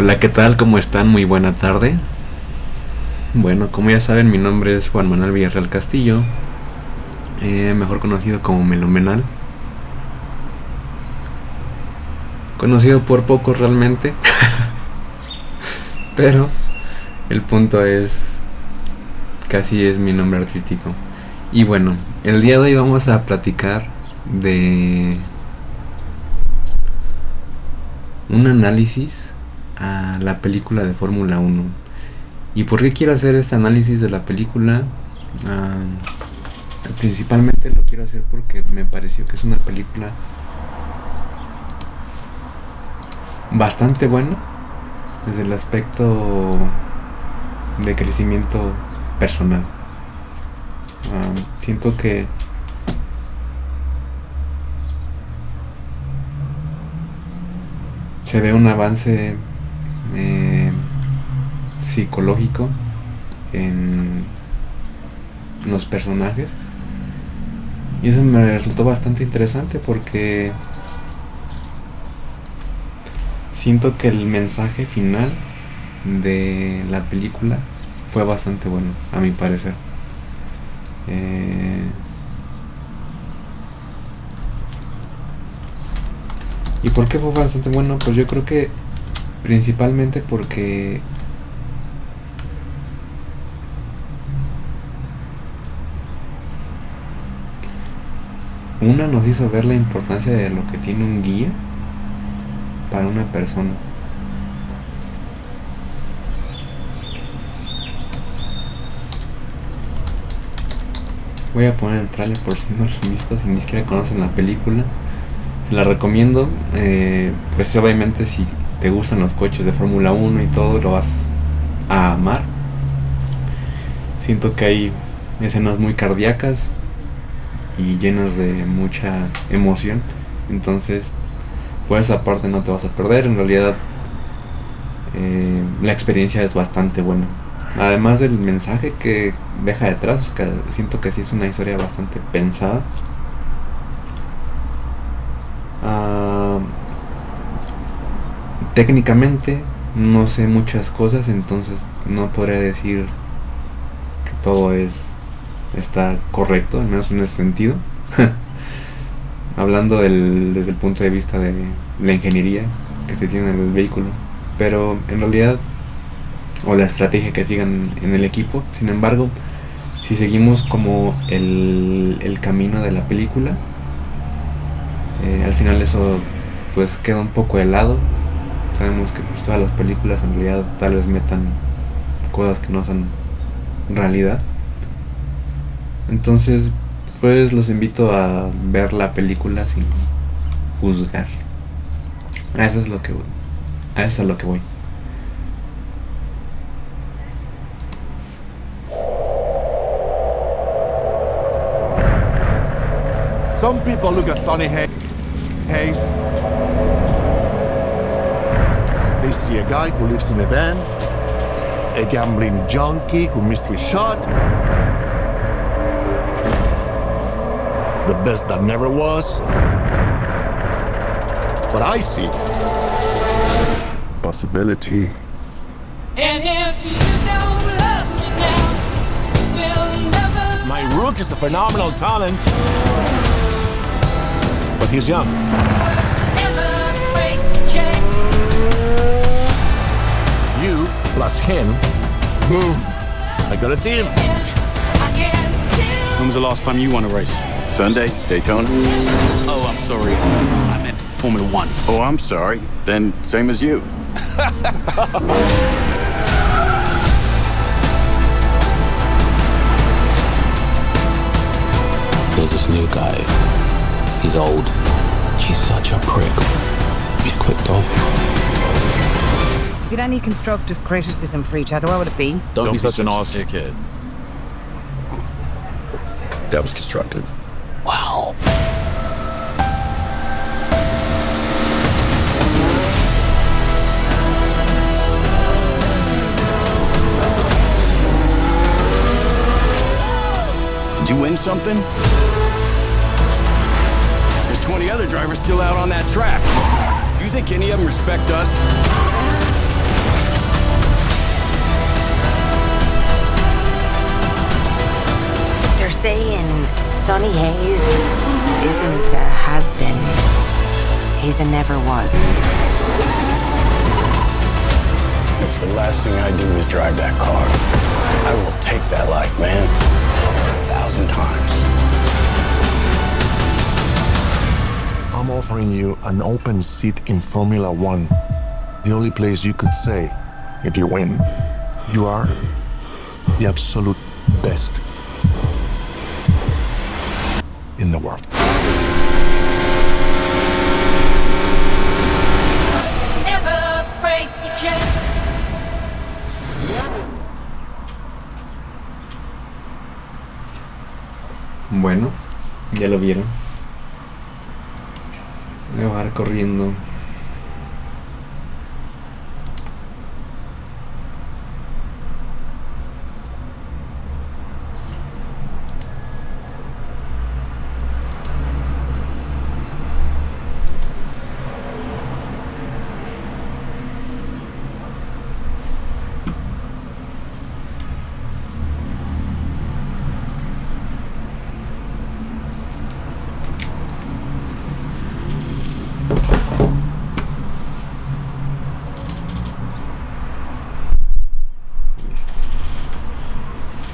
Hola, ¿qué tal? ¿Cómo están? Muy buena tarde. Bueno, como ya saben, mi nombre es Juan Manuel Villarreal Castillo, mejor conocido como Melomenal. Conocido por pocos realmente, pero el punto es, casi es mi nombre artístico. Y bueno, el día de hoy vamos a platicar de un análisis a la película de Fórmula 1. ¿Y por qué quiero hacer este análisis de la película? Ah, Principalmente lo quiero hacer porque me pareció que es una película bastante buena desde el aspecto de crecimiento personal. Siento que se ve un avance psicológico en los personajes, y eso me resultó bastante interesante porque siento que el mensaje final de la película fue bastante bueno, a mi parecer. ¿Y por qué fue bastante bueno? Pues yo creo que principalmente porque una nos hizo ver la importancia de lo que tiene un guía para una persona. Voy a poner el trailer por si no lo han visto, si ni siquiera conocen la película. Se la recomiendo. Pues obviamente si te gustan los coches de Fórmula 1 y todo, lo vas a amar. Siento que hay escenas muy cardíacas y llenas de mucha emoción. Entonces, por esa parte no te vas a perder. En realidad, la experiencia es bastante buena. Además del mensaje que deja detrás, que siento que sí es una historia bastante pensada. Técnicamente no sé muchas cosas, entonces no podría decir que todo está correcto, al menos en ese sentido. Hablando desde el punto de vista de la ingeniería que se tiene en el vehículo, pero en realidad, o la estrategia que sigan en el equipo. Sin embargo, si seguimos como el camino de la película, al final eso pues queda un poco de lado. Sabemos que pues todas las películas en realidad tal vez metan cosas que no son realidad. Entonces pues los invito a ver la película sin juzgar. A eso es lo que voy. A eso es a lo que voy. Some people look at Sonny Hayes. They see a guy who lives in a van, a gambling junkie who missed his shot, the best that never was. But I see possibility. And if you don't love me now, we'll never. My Rook is a phenomenal talent, but he's young. You plus him, boom, I got a team. When was the last time you won a race? Sunday, Daytona. Oh, I'm sorry. I meant Formula One. Oh, I'm sorry. Then same as you. There's this new guy. He's old. He's such a prick. He's quick though. If you had any constructive criticism for each other, what would it be? Don't be such an ass dickhead. That was constructive. Wow. Did you win something? There's 20 other drivers still out on that track. Do you think any of them respect us? saying Sonny Hayes isn't a has-been. He's a never was. If the last thing I do is drive that car, I will take that life, man. 1,000 times. I'm offering you an open seat in Formula One. The only place you could say, if you win, you are the absolute best in the world. Never break your chain. Bueno, ya lo vieron. Voy a bajar corriendo.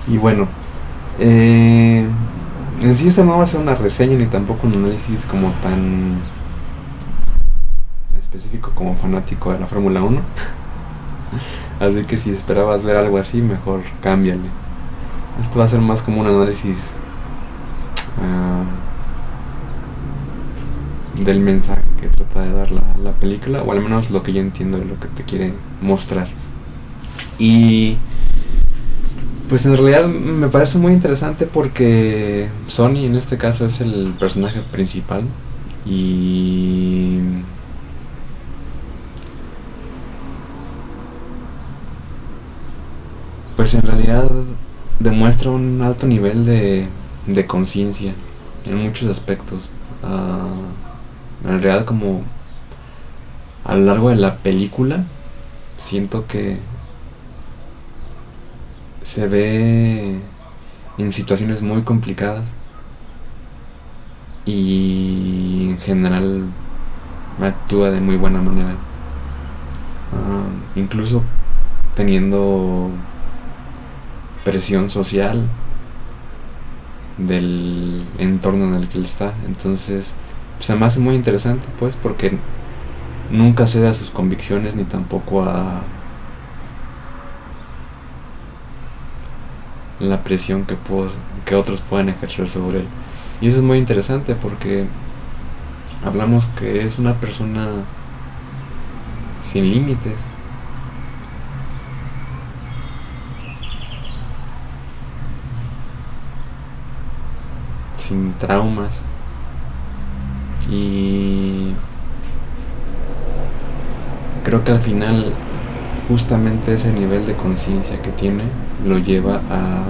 Y bueno, en sí esta no va a ser una reseña ni tampoco un análisis como tan específico como fanático de la Fórmula 1. Así que si esperabas ver algo así, mejor cámbiale. Esto va a ser más como un análisis del mensaje que trata de dar la película, o al menos lo que yo entiendo de lo que te quiere mostrar. Y pues en realidad me parece muy interesante porque Sonny en este caso es el personaje principal y pues en realidad demuestra un alto nivel de conciencia en muchos aspectos. En realidad, como a lo largo de la película, siento que se ve en situaciones muy complicadas y en general actúa de muy buena manera, incluso teniendo presión social del entorno en el que él está. Entonces se me hace muy interesante, pues, porque nunca cede a sus convicciones ni tampoco a la presión que otros puedan ejercer sobre él. Y eso es muy interesante porque hablamos que es una persona sin límites, sin traumas, y creo que al final justamente ese nivel de conciencia que tiene lo lleva a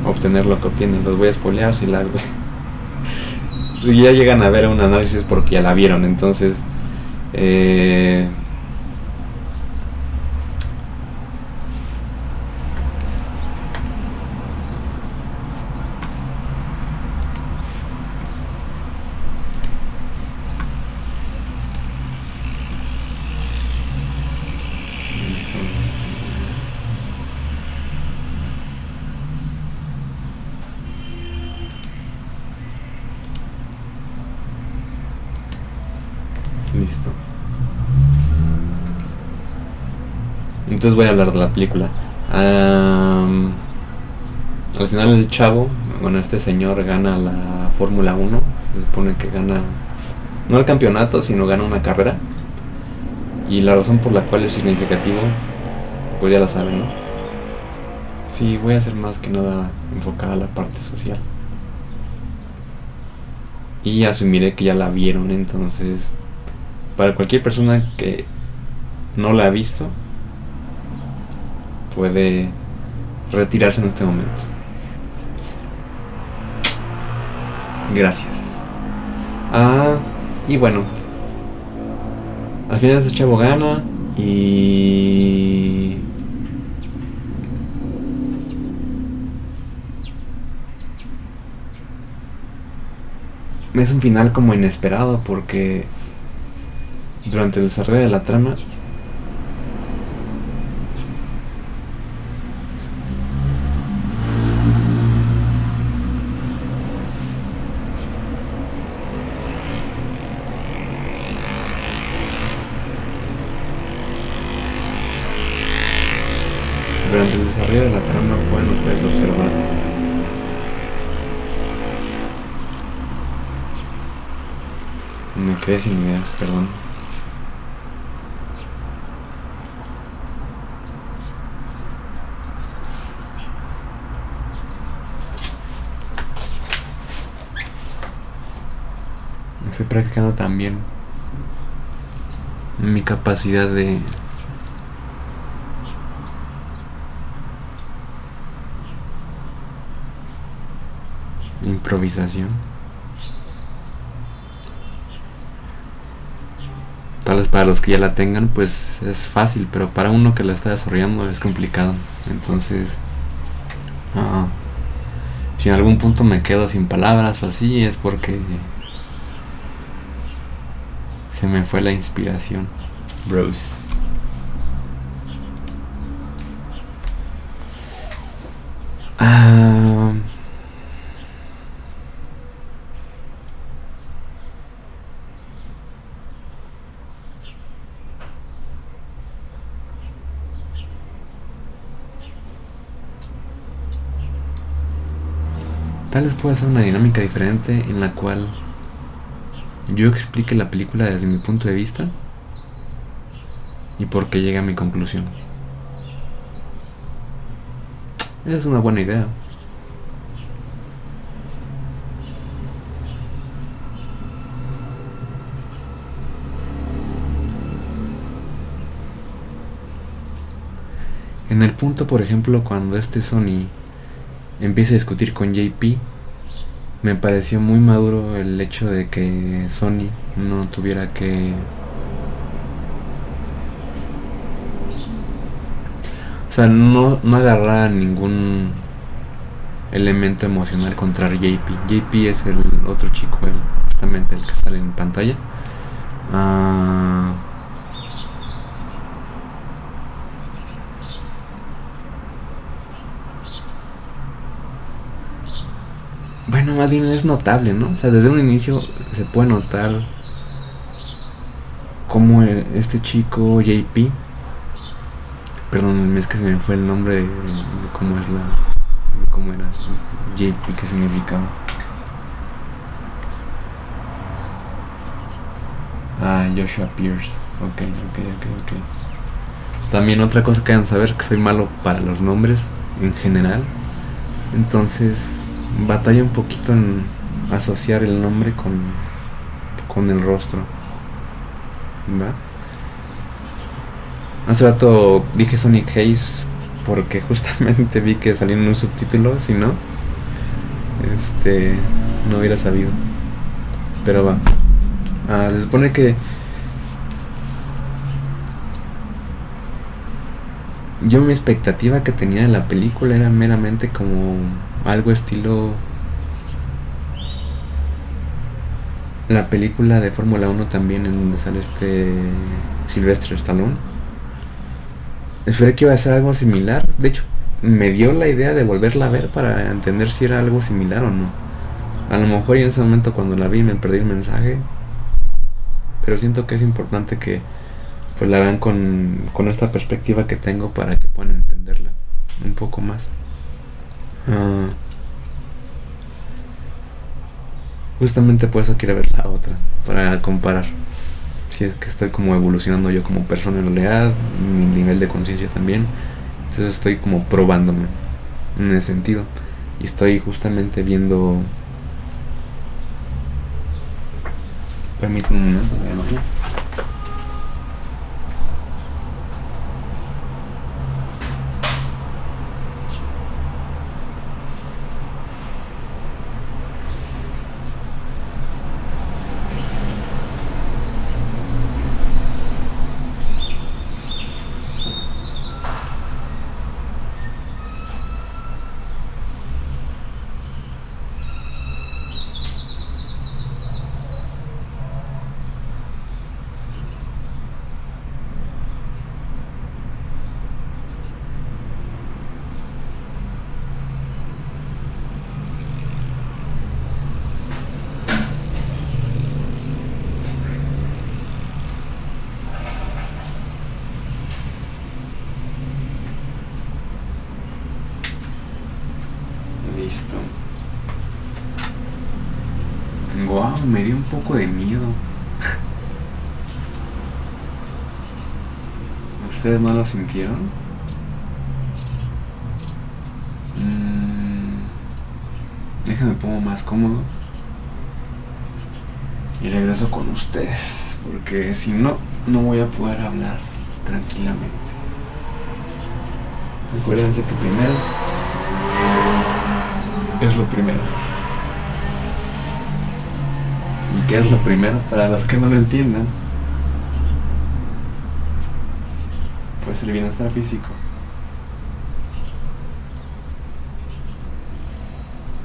obtener lo que obtiene. Los voy a spoilear si si ya llegan a ver un análisis porque ya la vieron. Entonces listo. Entonces voy a hablar de la película. Al final el chavo, bueno, este señor gana la Fórmula 1. Se supone que gana, no el campeonato, sino gana una carrera. Y la razón por la cual es significativo, pues ya la saben, ¿no? Sí, voy a hacer más que nada enfocada a la parte social. Y asumiré que ya la vieron, entonces para cualquier persona que no la ha visto, puede retirarse en este momento. Gracias. Y bueno, al final este chavo gana y es un final como inesperado porque durante el desarrollo de la trama pueden ustedes observar me quedé sin ideas, perdón. Estoy practicando también mi capacidad de improvisación. Tal vez para los que ya la tengan pues es fácil, pero para uno que la está desarrollando es complicado. Entonces si en algún punto me quedo sin palabras o así es porque se me fue la inspiración, bros. Tal vez pueda ser una dinámica diferente en la cual yo explique la película desde mi punto de vista y por qué llegue a mi conclusión. Esa es una buena idea. En el punto, por ejemplo, cuando Sony empieza a discutir con JP, me pareció muy maduro el hecho de que Sony no tuviera que... O sea, no agarrara ningún elemento emocional contra JP. JP es el otro chico, justamente el que sale en pantalla. Bueno, más bien es notable, ¿no? O sea, desde un inicio se puede notar cómo este chico JP, perdón, es que se me fue el nombre de cómo es de cómo era JP, que significaba. Joshua Pierce. Ok. También otra cosa que deben saber, que soy malo para los nombres en general. Entonces batalla un poquito en asociar el nombre con el rostro. ¿Va? Hace rato dije Sonic Hayes porque justamente vi que salió en un subtítulo, si no, no hubiera sabido. Pero va. Se supone que yo mi expectativa que tenía de la película era meramente como algo estilo la película de Fórmula 1 también, en donde sale Sylvester Stallone. Esperé que iba a ser algo similar. De hecho, me dio la idea de volverla a ver para entender si era algo similar o no. A lo mejor y en ese momento cuando la vi me perdí el mensaje, pero siento que es importante que pues la vean con esta perspectiva que tengo para que puedan entenderla un poco más. Justamente por eso quiero ver la otra, para comparar si es que estoy como evolucionando yo como persona en realidad, mi nivel de conciencia también. Entonces estoy como probándome en ese sentido, y estoy justamente viendo... Permítame un momento, vean. poco de miedo. ¿Ustedes no lo sintieron? Déjame pongo más cómodo y regreso con ustedes, porque si no, no voy a poder hablar tranquilamente. Acuérdense que primero es lo primero. ¿Y qué es lo primero? Para los que no lo entiendan, pues el bienestar físico.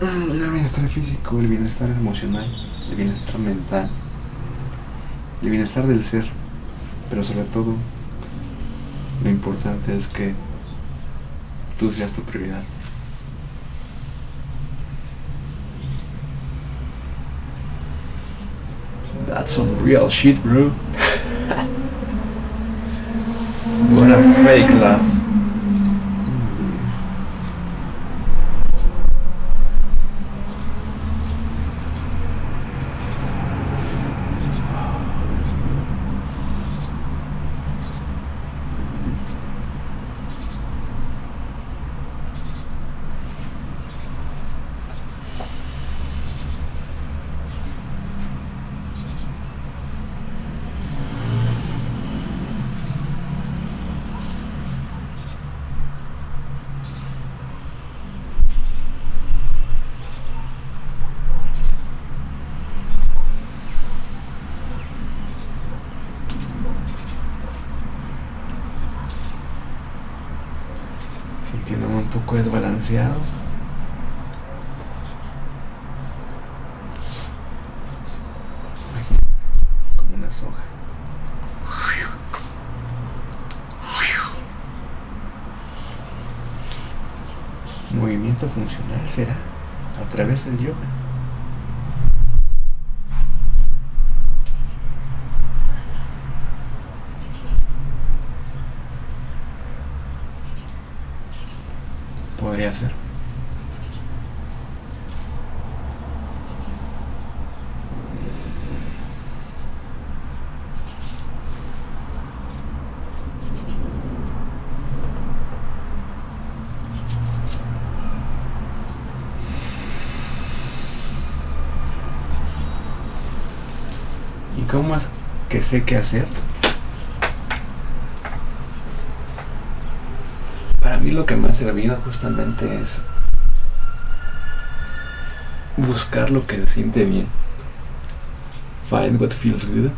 El bienestar físico, el bienestar emocional, el bienestar mental, el bienestar del ser, pero sobre todo lo importante es que tú seas tu prioridad. That's some real shit, bro. What a fake laugh. Sintiéndome un poco desbalanceado. Como una soga. Movimiento funcional será a través del yoga. Podría ser. ¿Y cómo es que sé qué hacer? Para mí lo que me ha servido justamente es buscar lo que se siente bien. Find what feels good.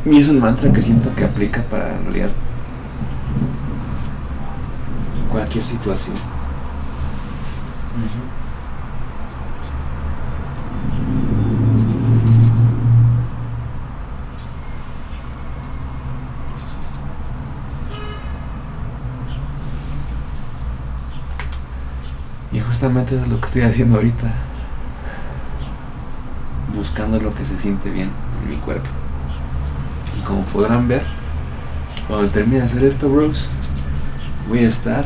Y es un mantra que siento que aplica para en realidad cualquier situación. Y justamente es lo que estoy haciendo ahorita. Buscando lo que se siente bien en mi cuerpo. Y como podrán ver, cuando termine de hacer esto, bros, voy a estar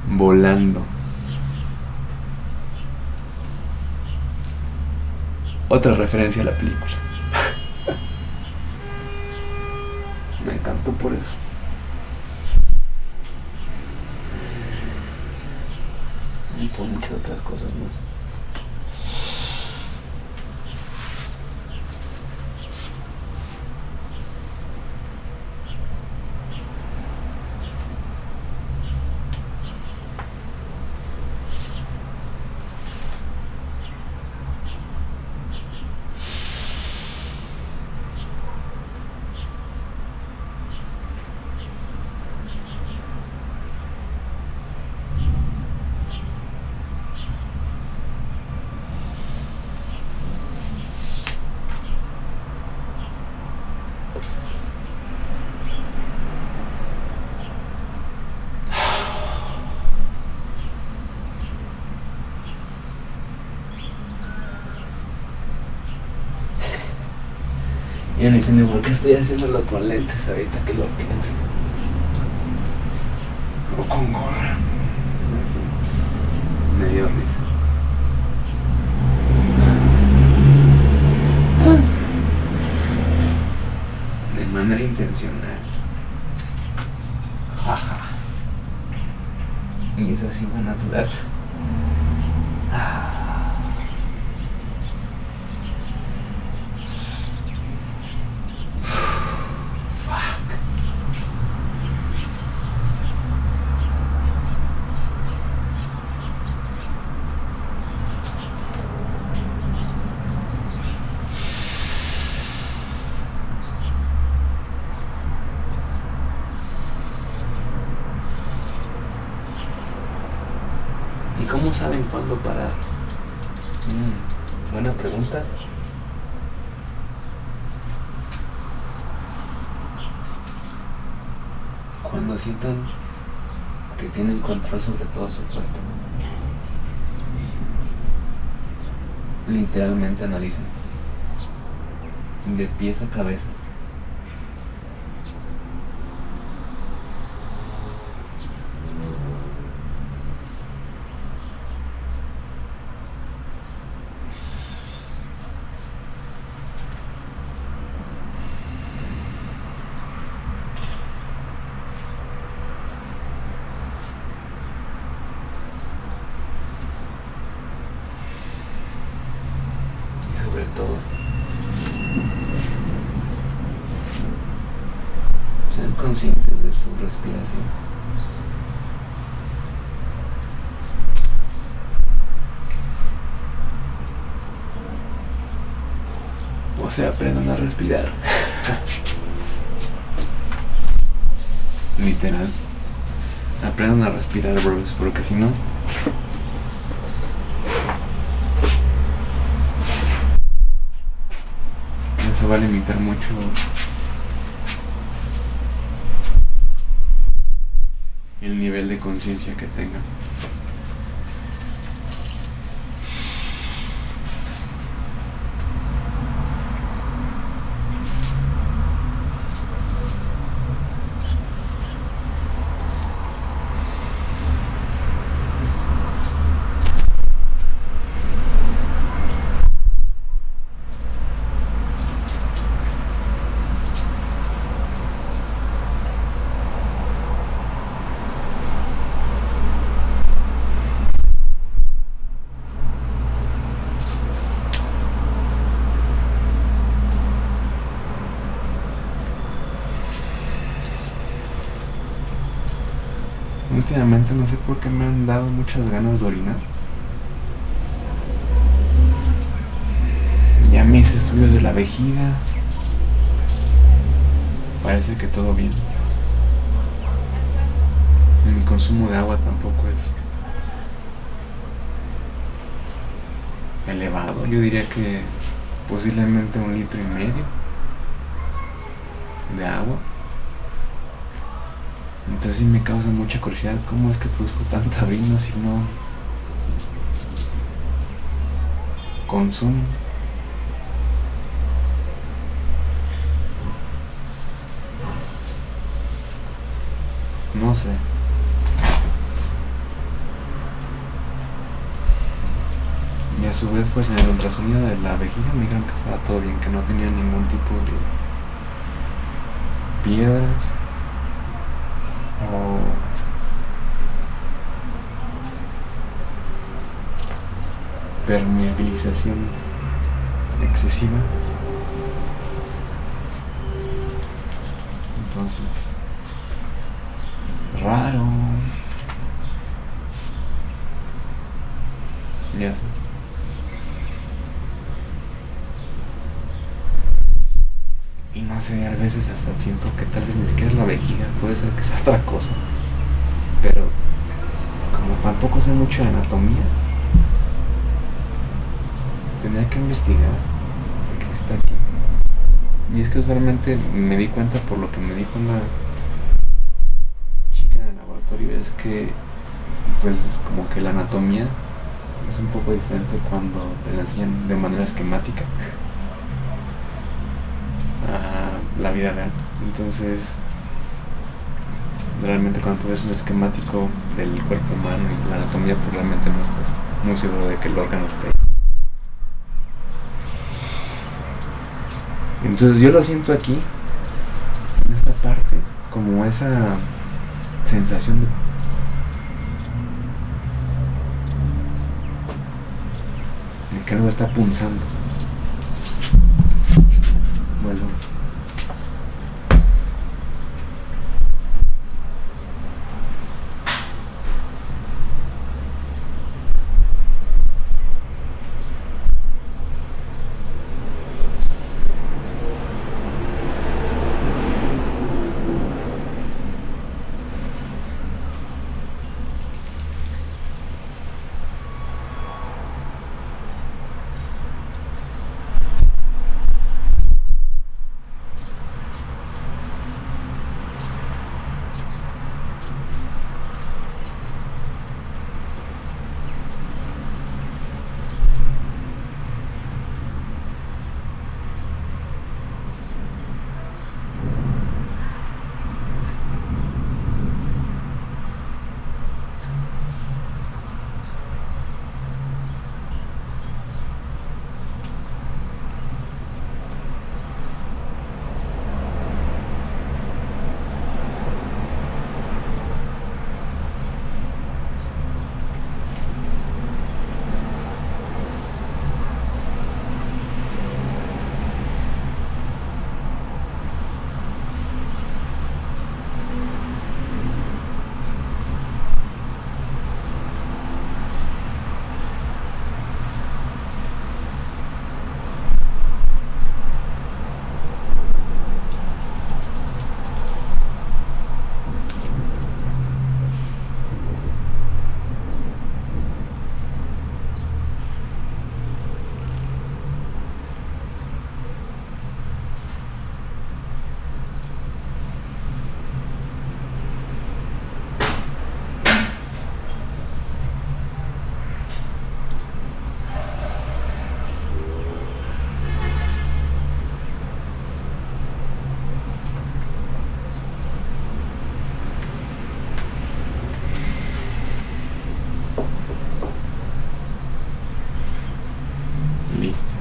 volando. Otra referencia a la película. Me encantó por eso. Y son muchas otras cosas más. Yo no entiendo por qué estoy haciéndolo con lentes ahorita que lo pienso. O con gorra. Me dio risa. De manera intencional. Jaja. Y eso sí fue natural. ¿Y cómo saben cuándo parar? Buena pregunta. Cuando sientan que tienen control sobre todo su cuerpo. Literalmente analicen. De pies a cabeza. Sobre todo, sean conscientes de su respiración. O sea, aprendan a respirar. Literal. Aprendan a respirar, bros, porque si no, eso va a limitar mucho el nivel de conciencia que tengan. Últimamente no sé por qué me han dado muchas ganas de orinar. Ya mis estudios de la vejiga. Parece que todo bien. Mi consumo de agua tampoco es elevado. Yo diría que posiblemente 1,5 litros de agua. Entonces sí me causa mucha curiosidad cómo es que produzco tanta orina si no consumo. No sé. Y a su vez pues en el ultrasonido de la vejiga me dijeron que estaba todo bien, que no tenía ningún tipo de piedras o permeabilización excesiva. Entonces, raro. Ya sé. Y no sé, a veces hasta siento que tal vez ni siquiera es la vejiga, puede ser que sea otra cosa. Pero como tampoco sé mucho de anatomía, tendría que investigar qué está aquí. Y es que usualmente me di cuenta por lo que me dijo una chica en el laboratorio, es que pues como que la anatomía es un poco diferente cuando te la enseñan de manera esquemática a la vida real. Entonces Realmente cuando tú ves un esquemático del cuerpo humano y la anatomía, pues realmente no estás muy seguro de que el órgano esté ahí. Entonces yo lo siento aquí, en esta parte, como esa sensación de que algo está punzando. Bueno. Listo.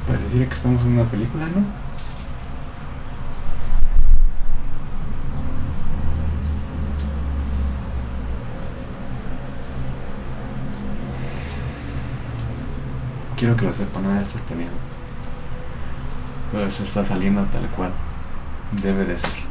Pareciera que estamos en una película, ¿no? Quiero que lo sepa, no es sorprendido. Pero eso está saliendo tal cual debe de ser.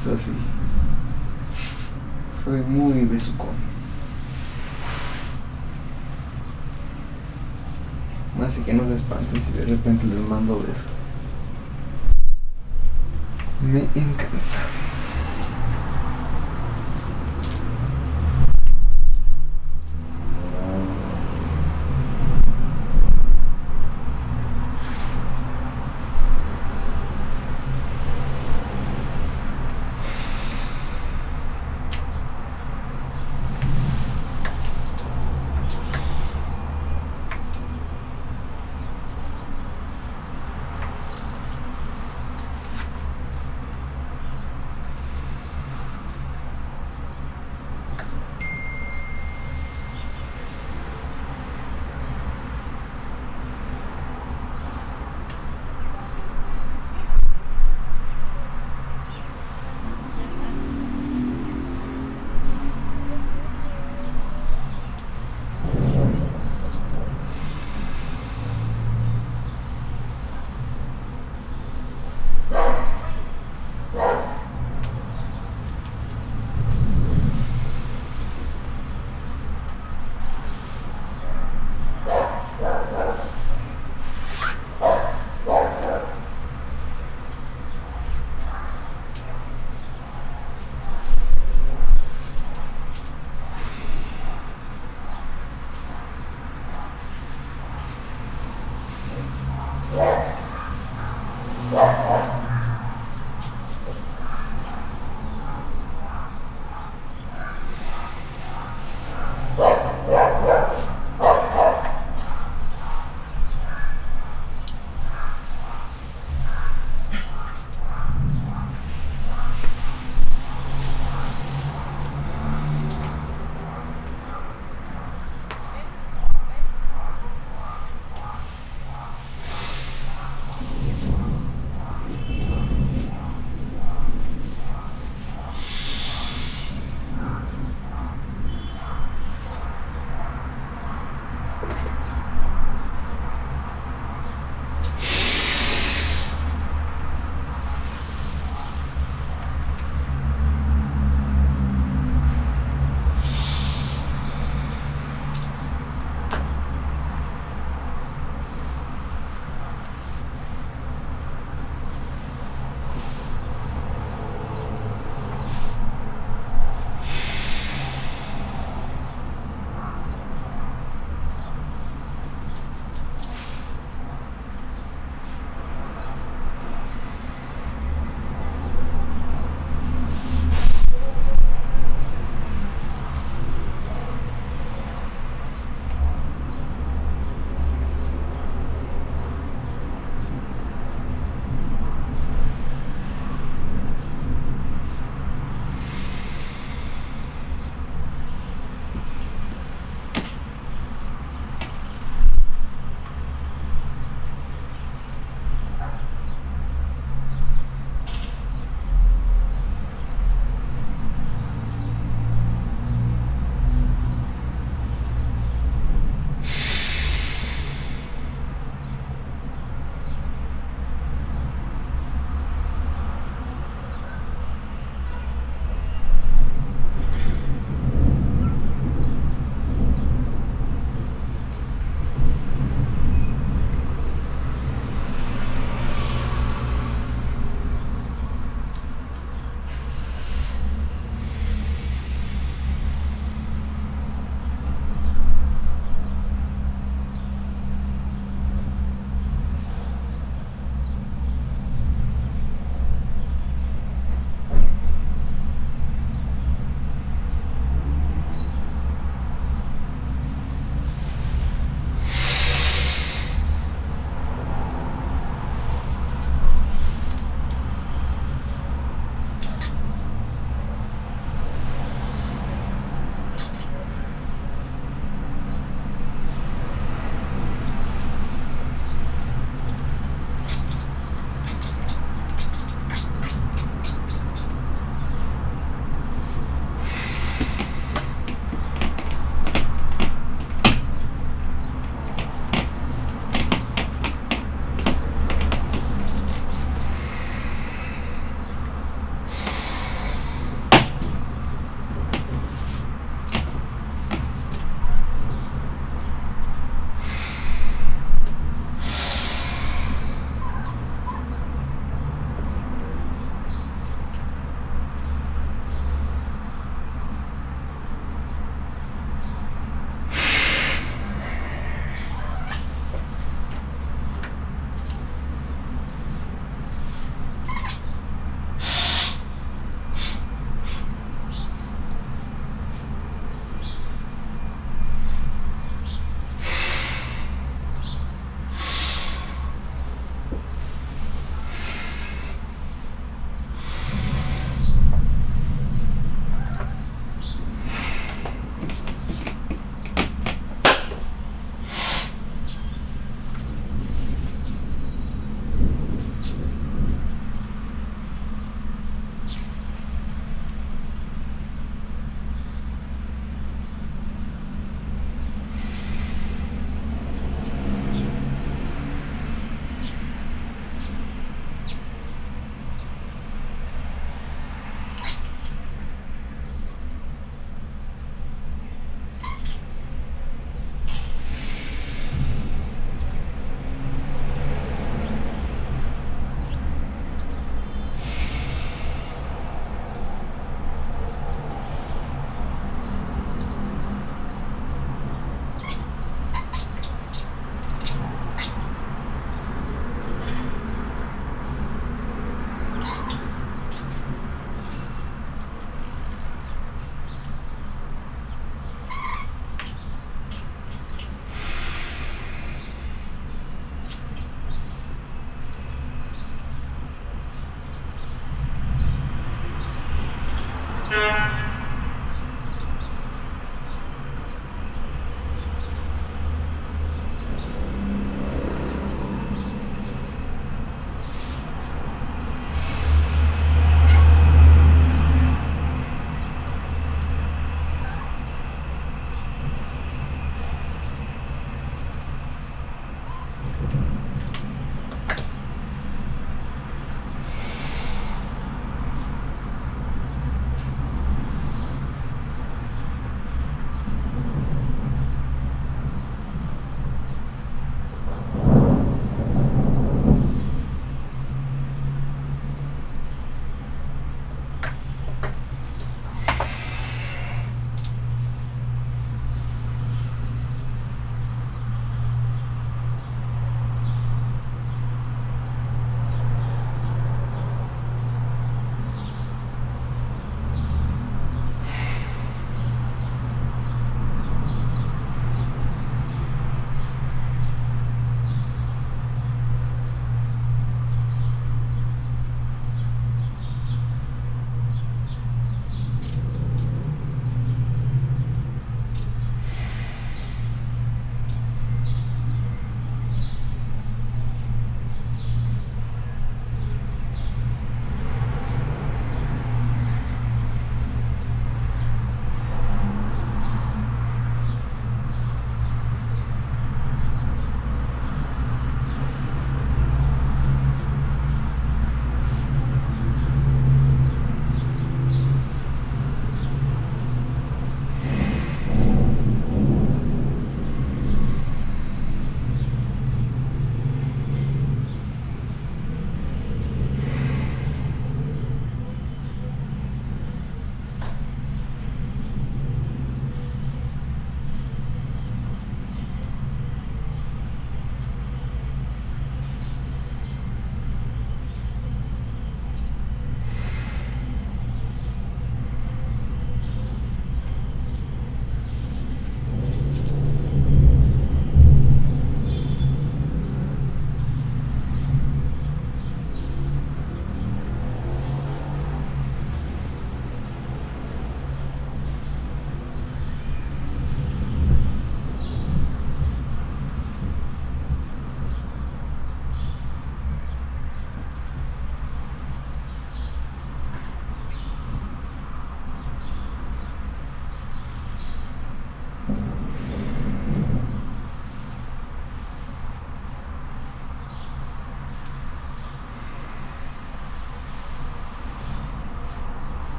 Eso sí. Soy muy besucón. Así que no se espanten si de repente les mando besos. Me encanta.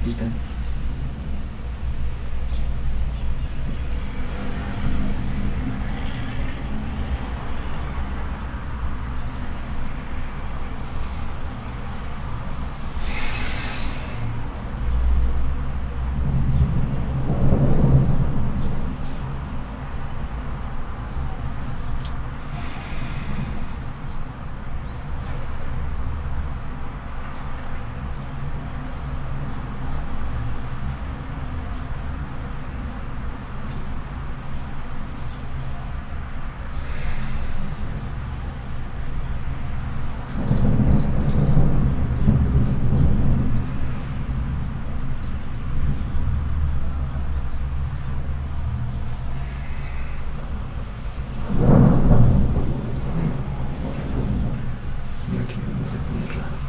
trampita. Aquí donde se pone raro.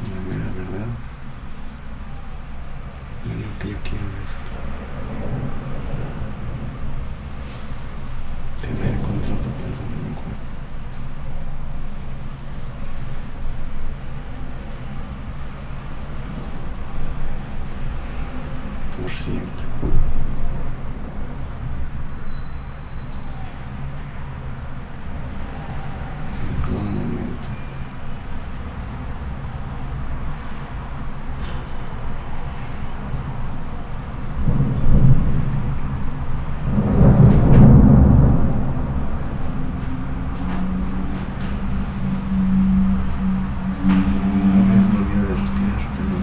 La verdad, lo único que yo quiero es tener control total sobre mi cuerpo. Por siempre. En todo momento. A veces me olvido de respirar, pero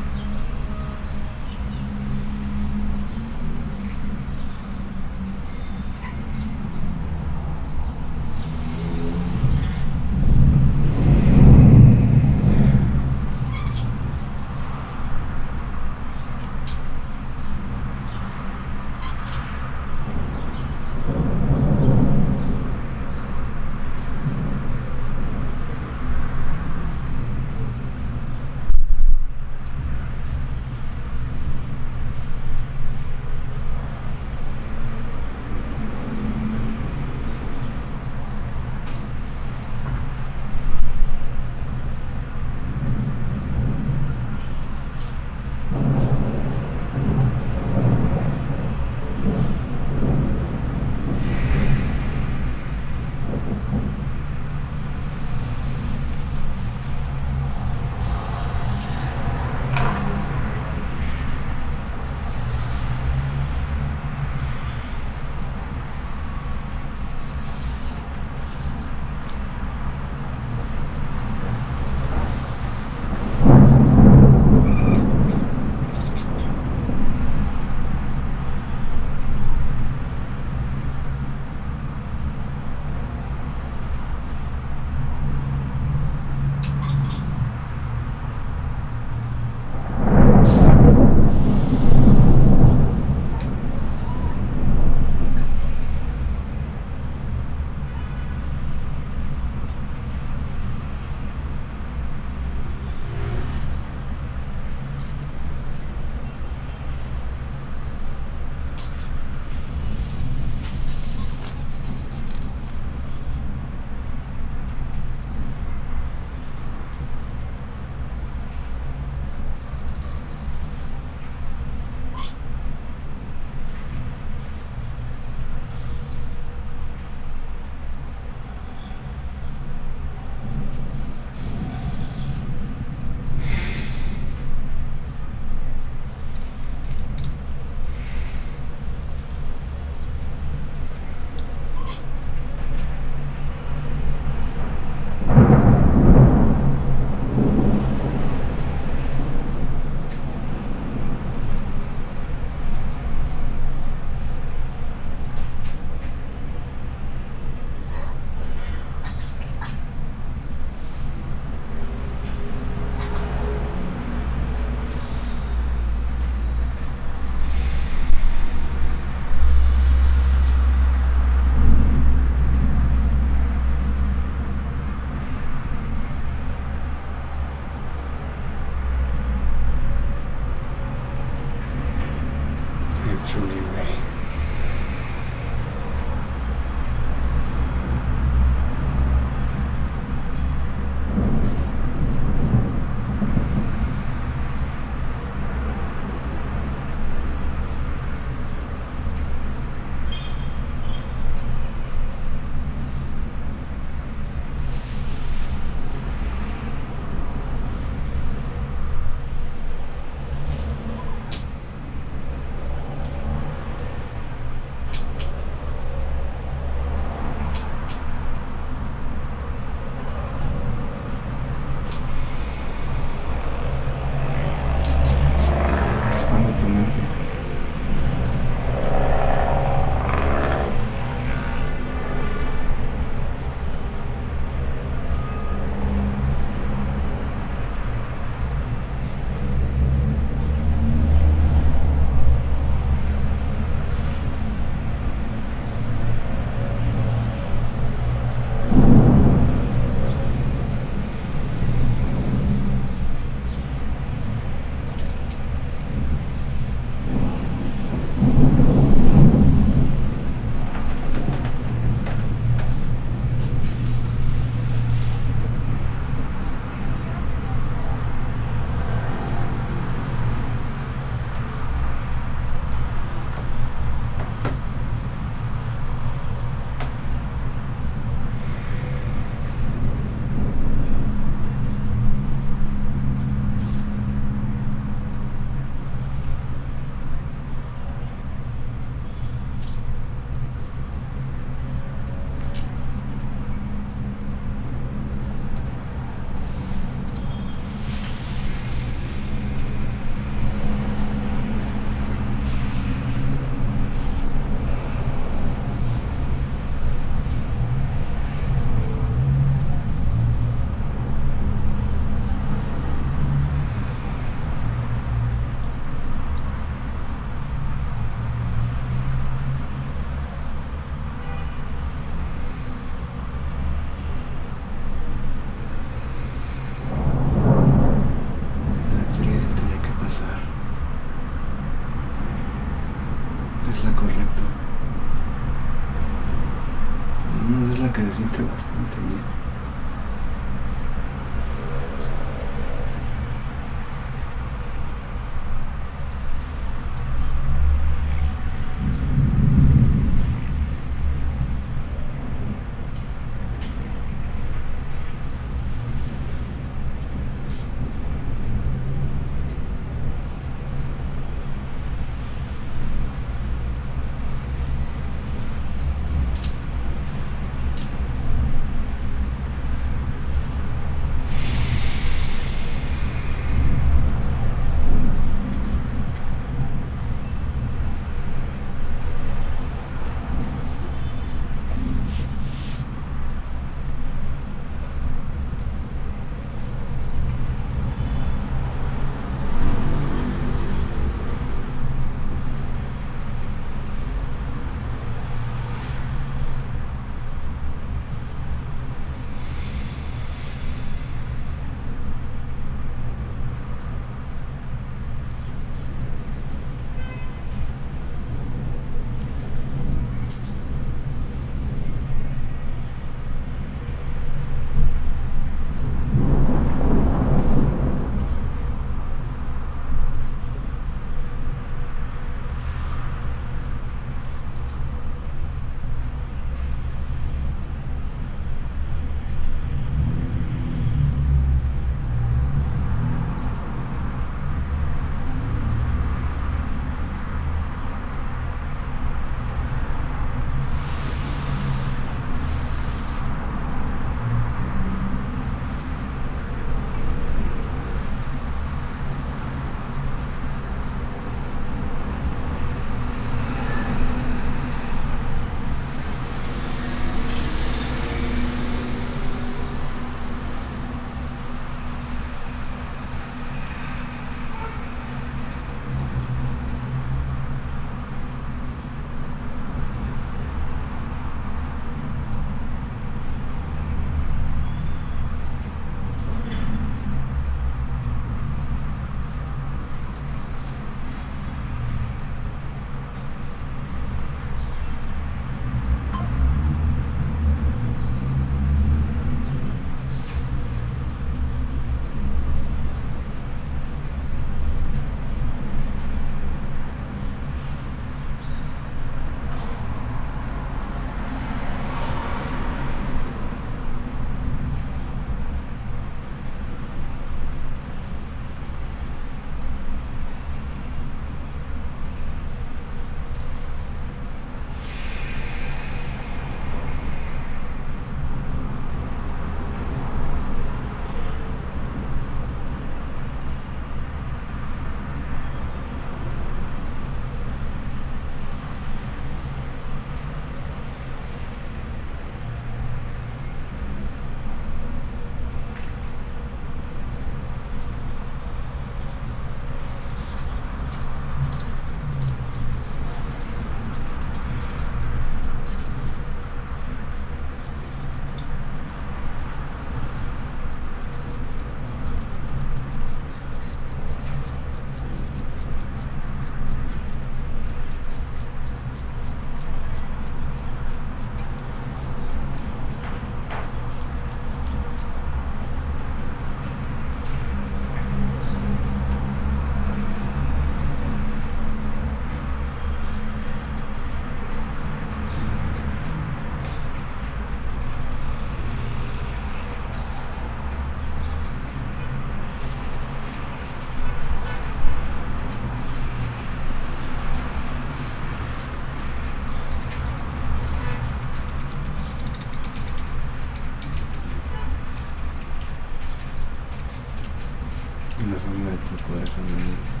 la sombra de tu corazón, amigo.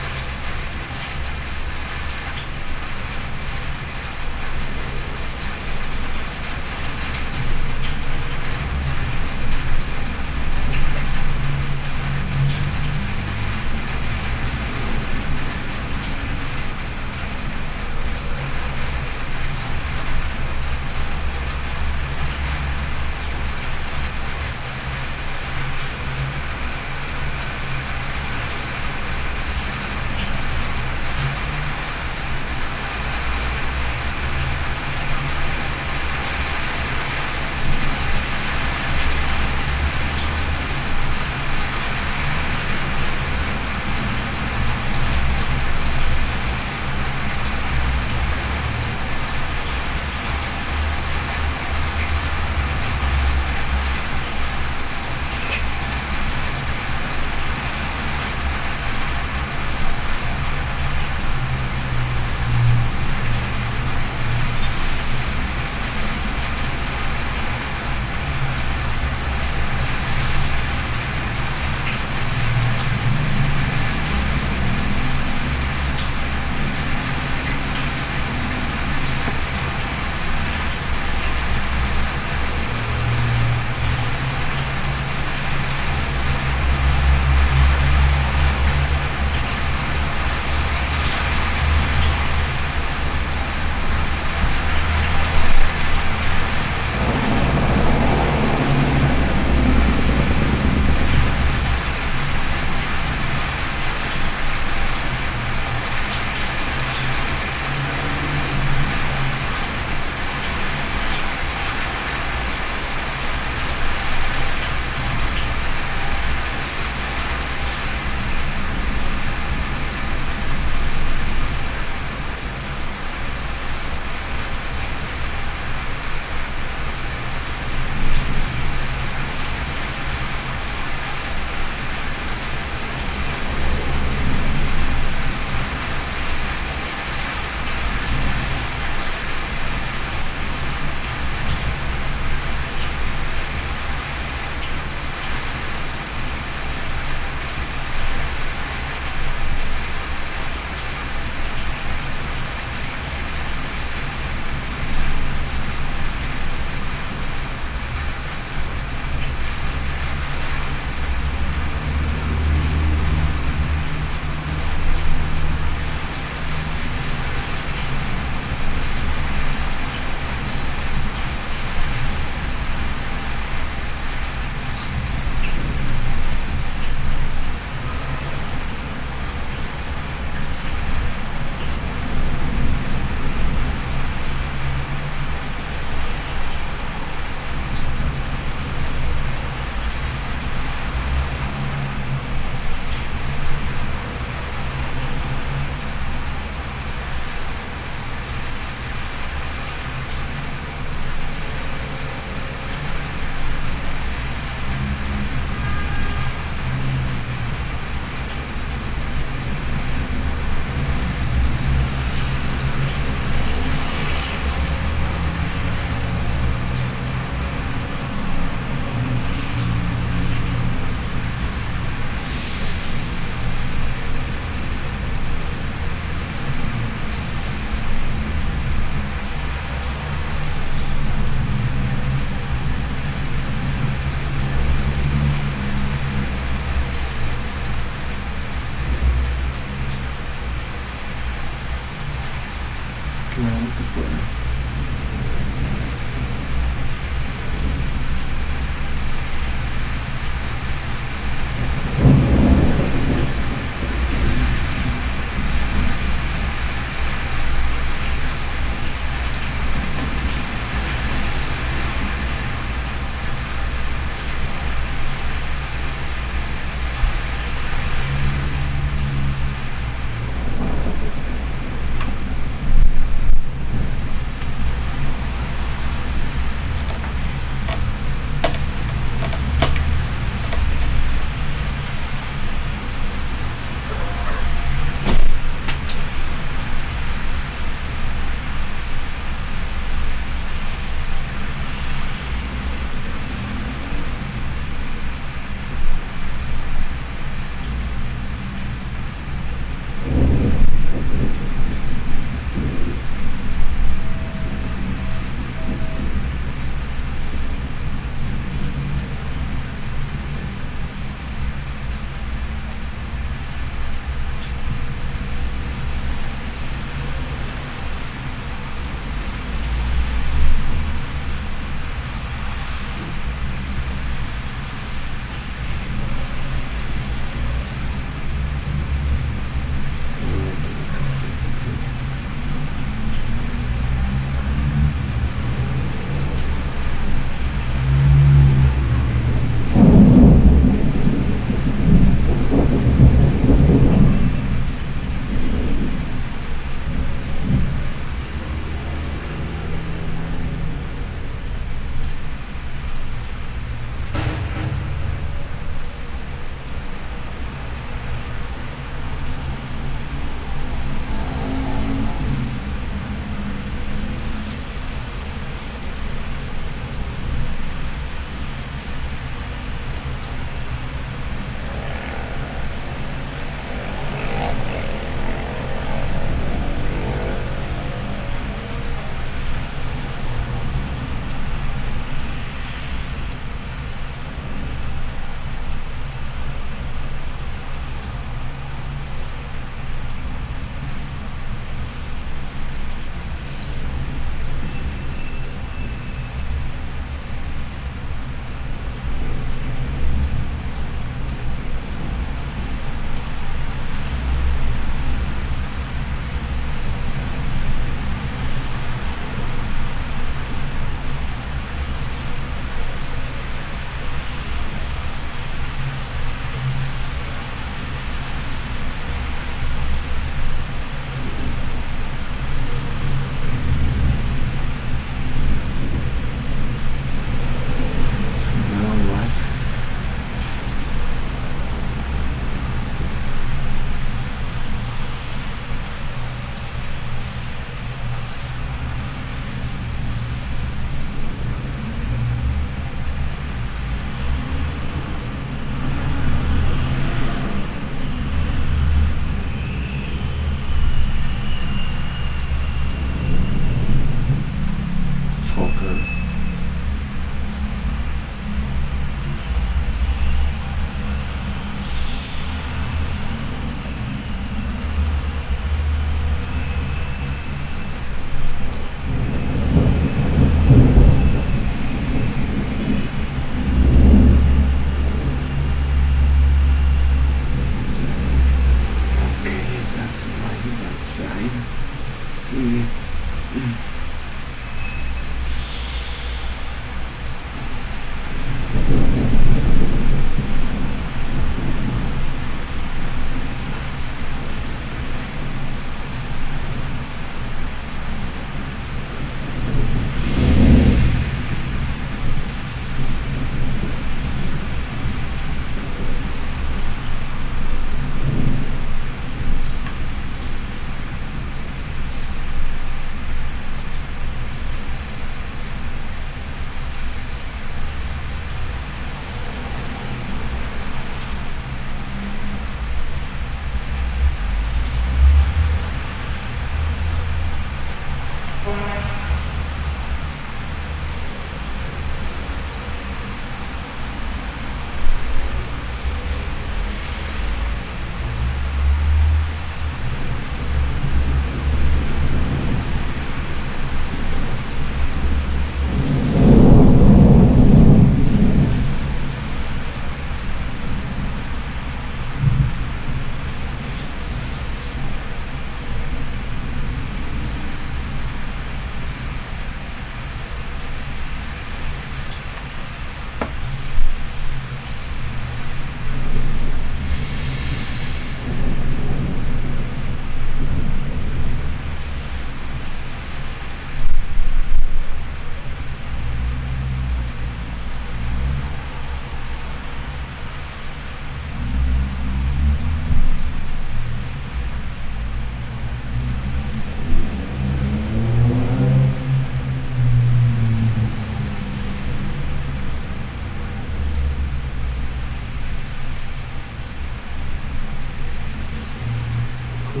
I'm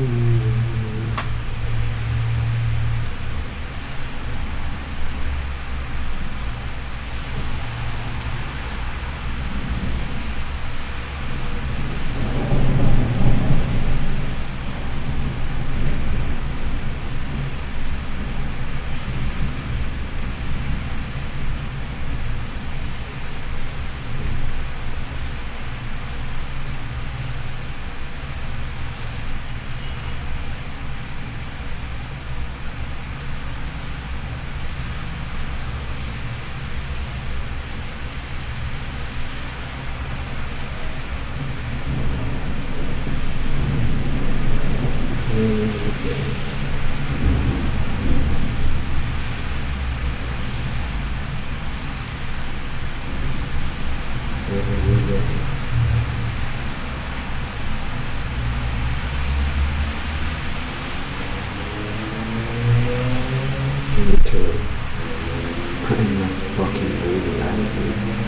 not fucking breathing out of here.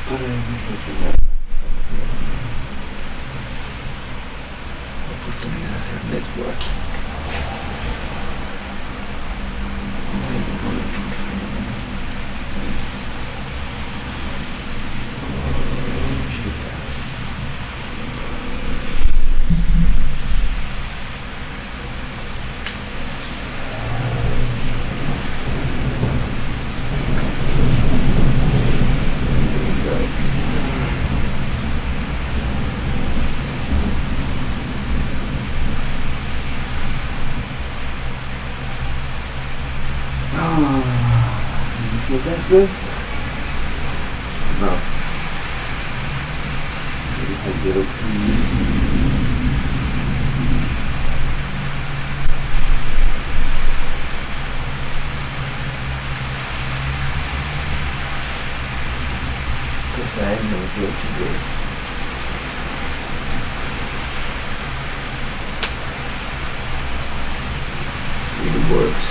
para tener la oportunidad de hacer networking. ¿Disfrutas, bro? No. Quiero because I know what to do. It works.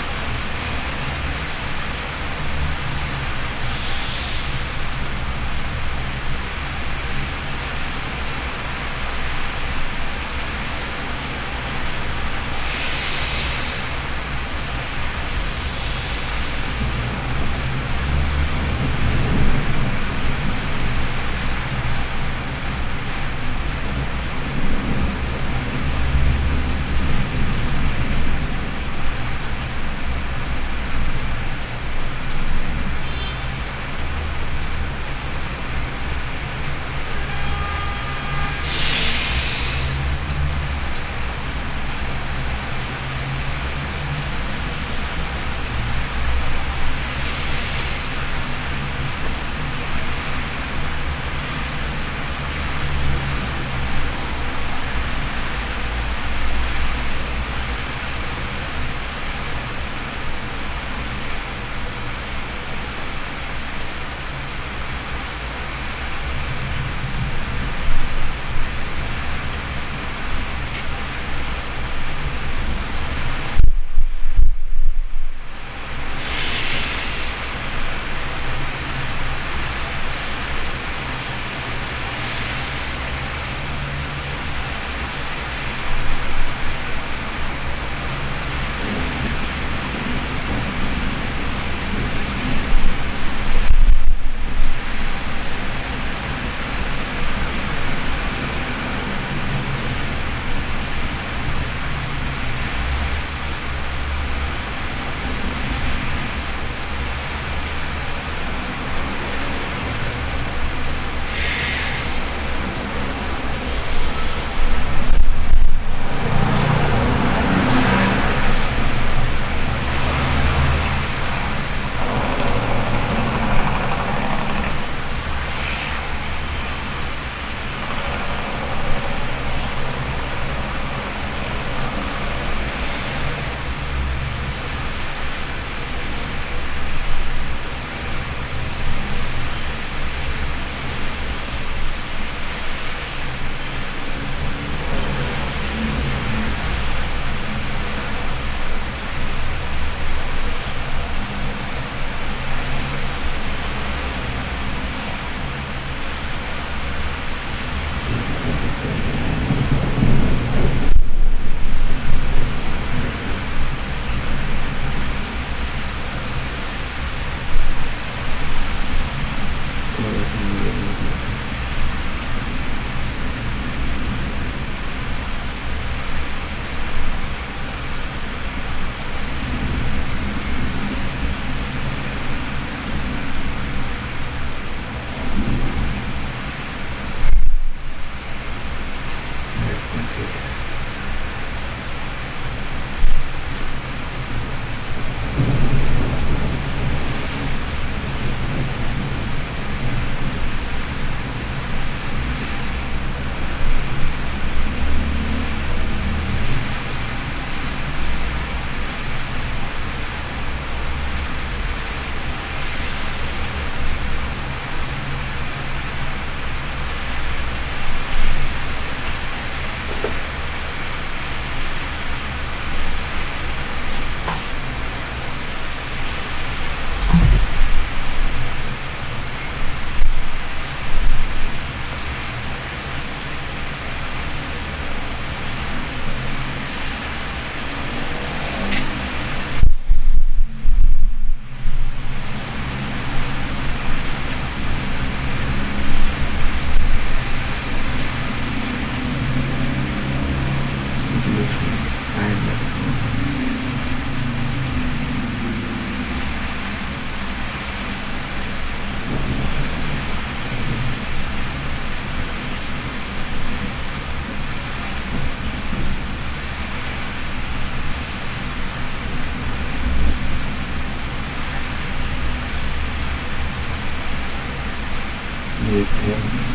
Y exhalo.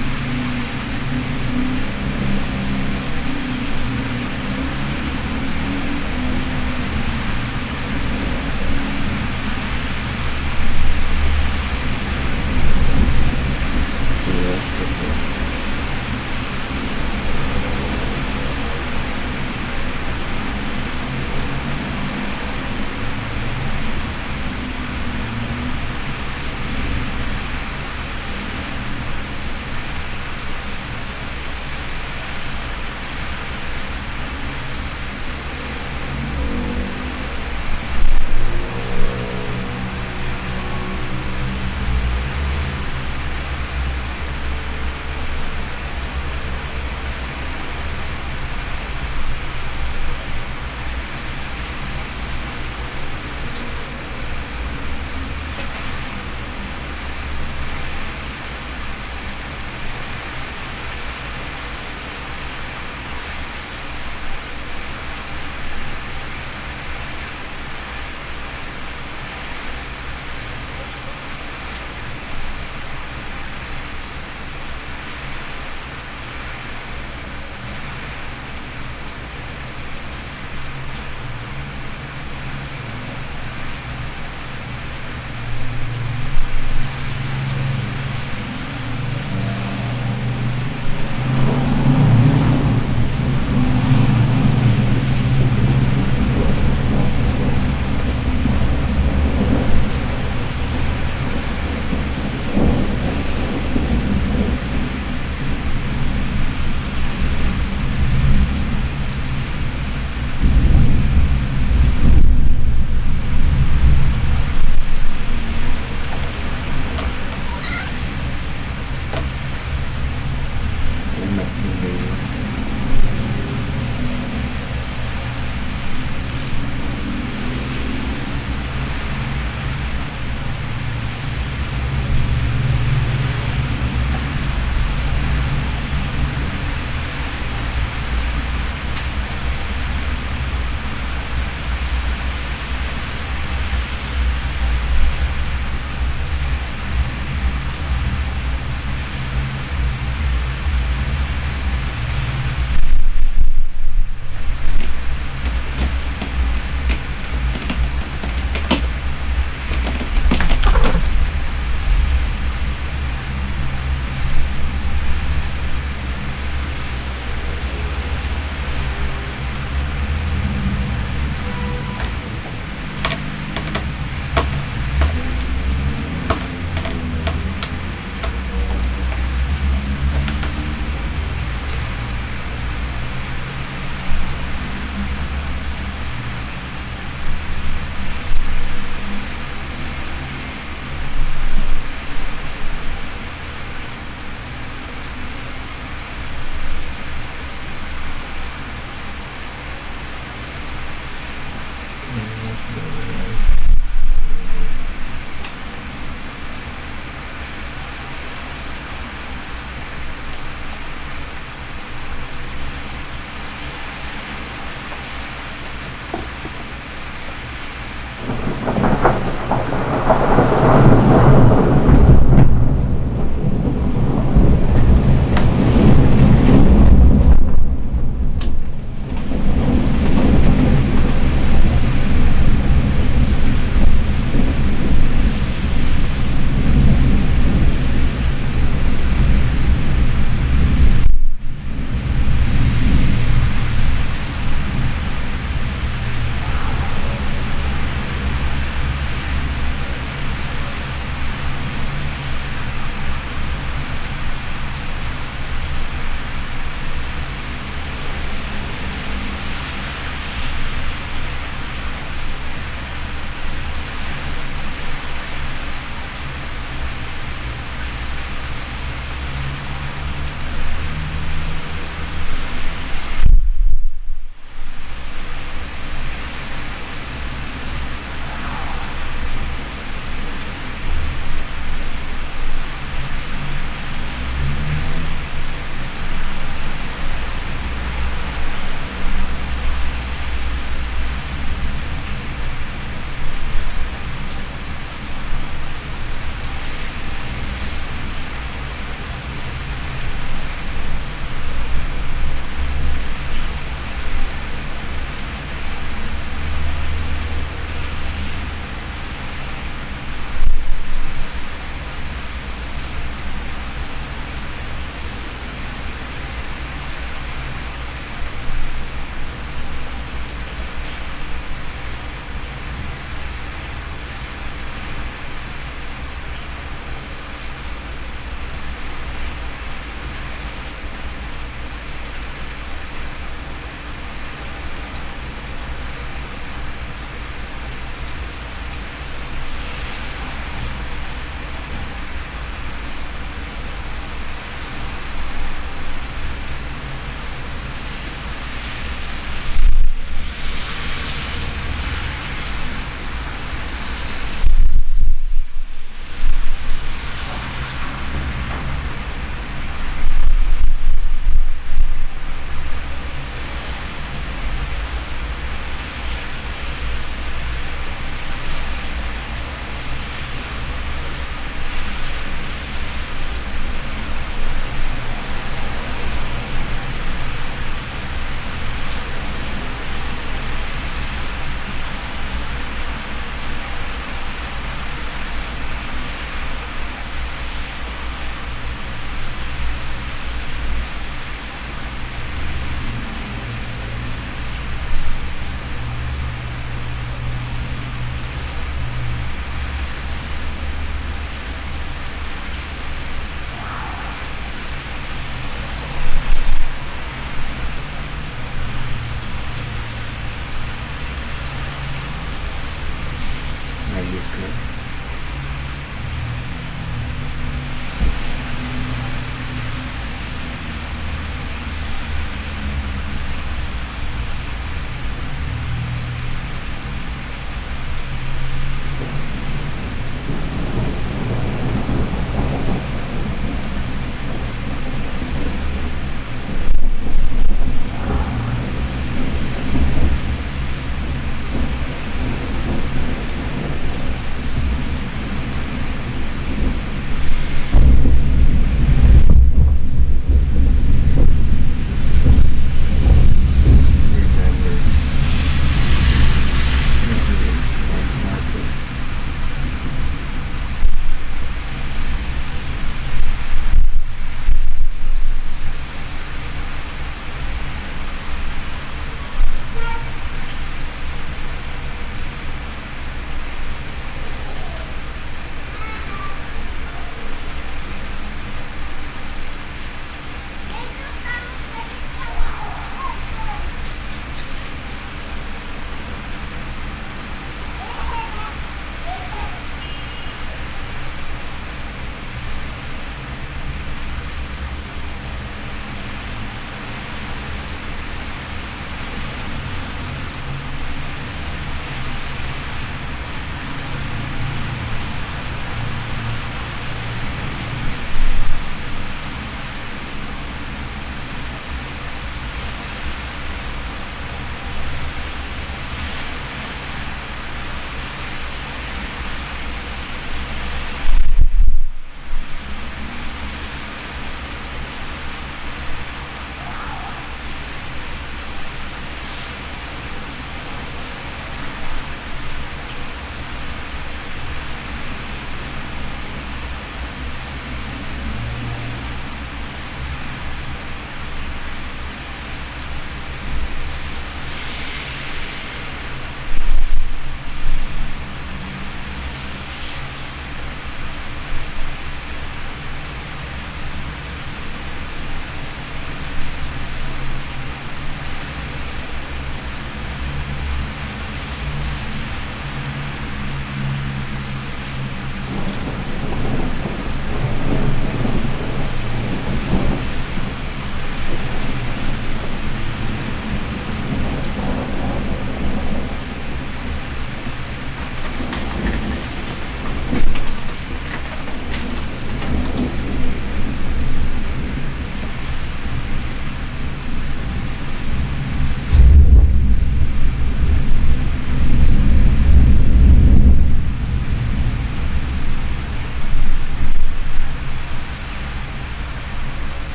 Dios, creo.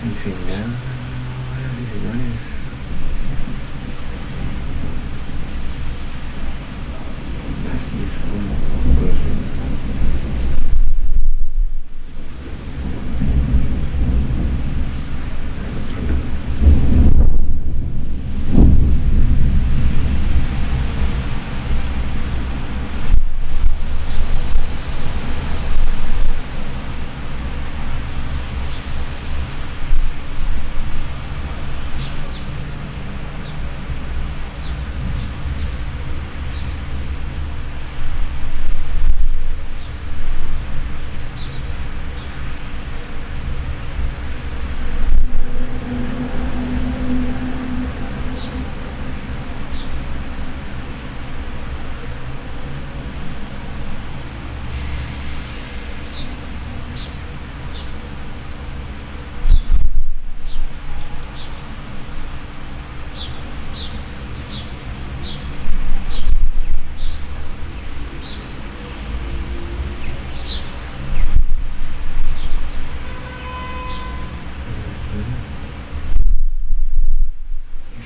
Y sin ganas, señores. Así es como procede.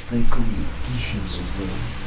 Estoy conmiquísimo, bro.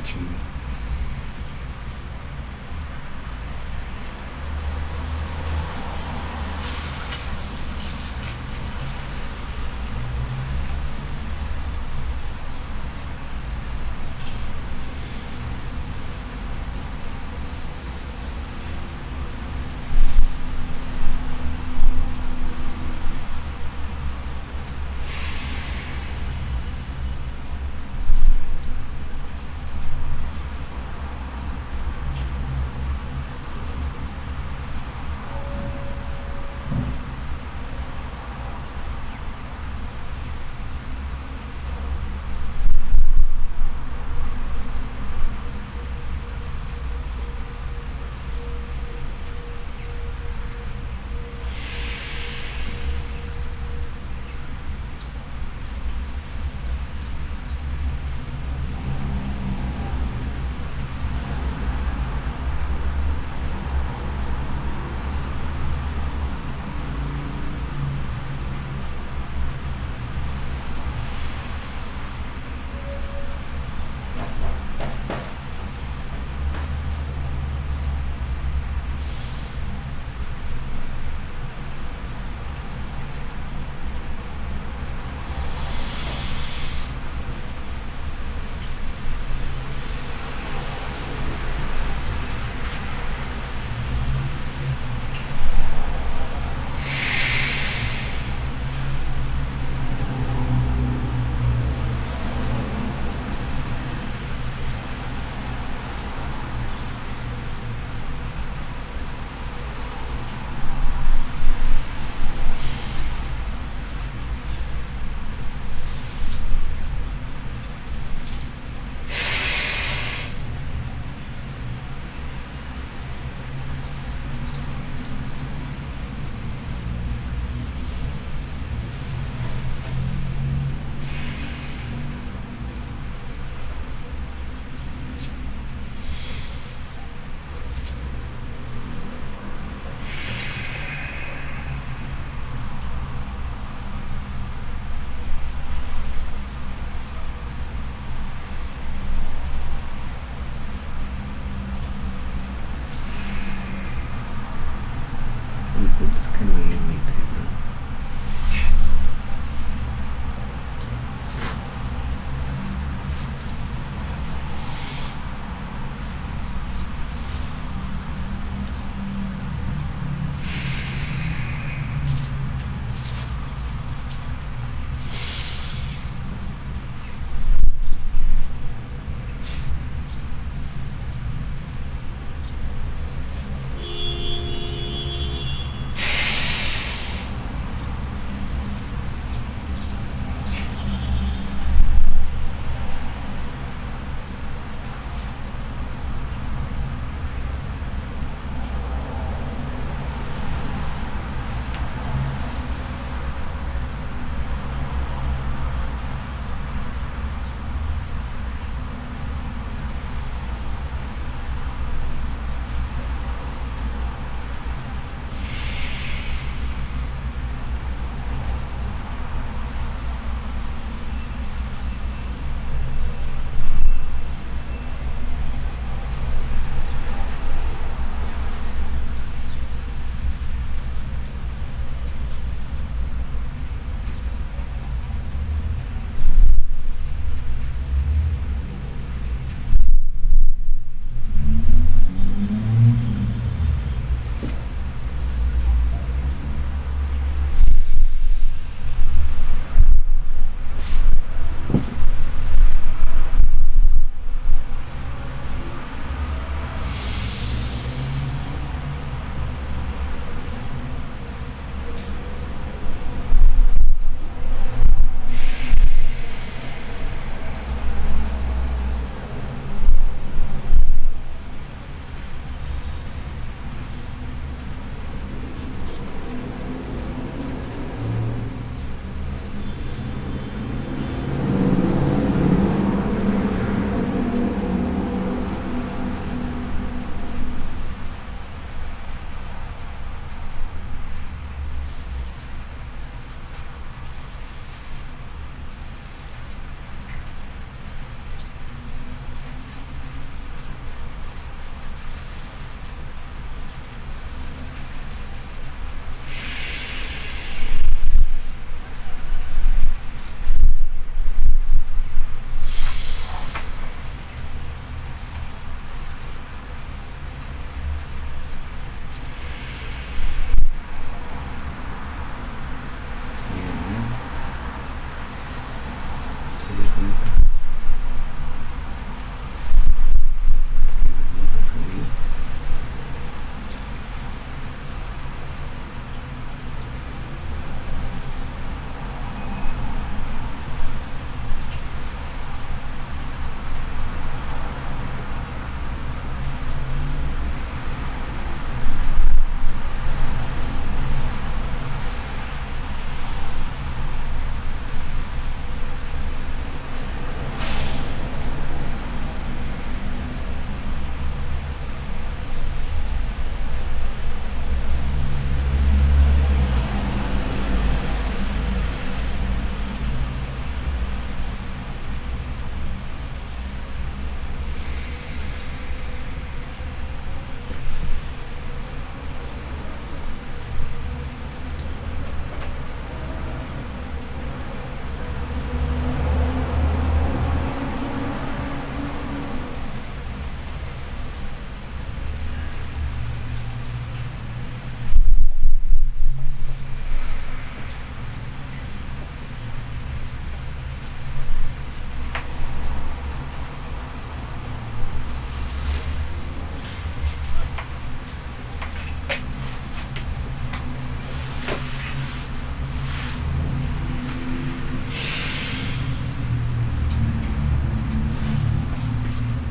machín.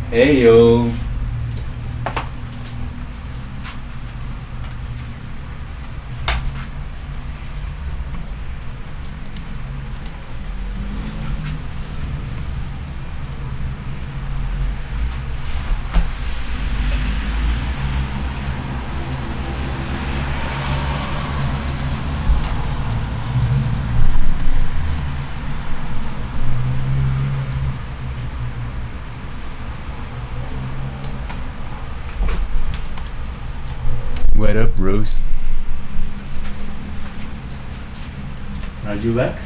Hey yo. What up, Rose? Are you back?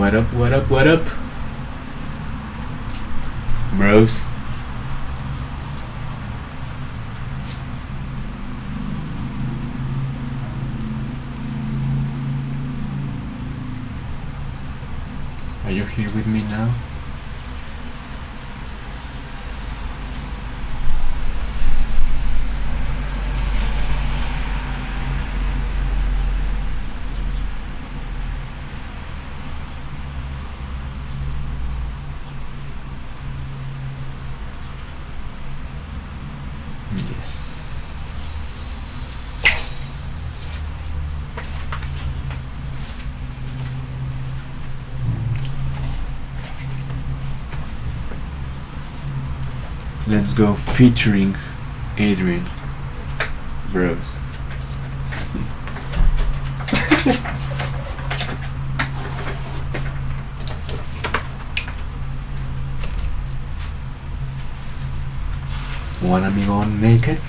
What up, what up, what up? Bros. Are you here with me now? Let's go featuring Adrian, bros. Wanna be gone naked?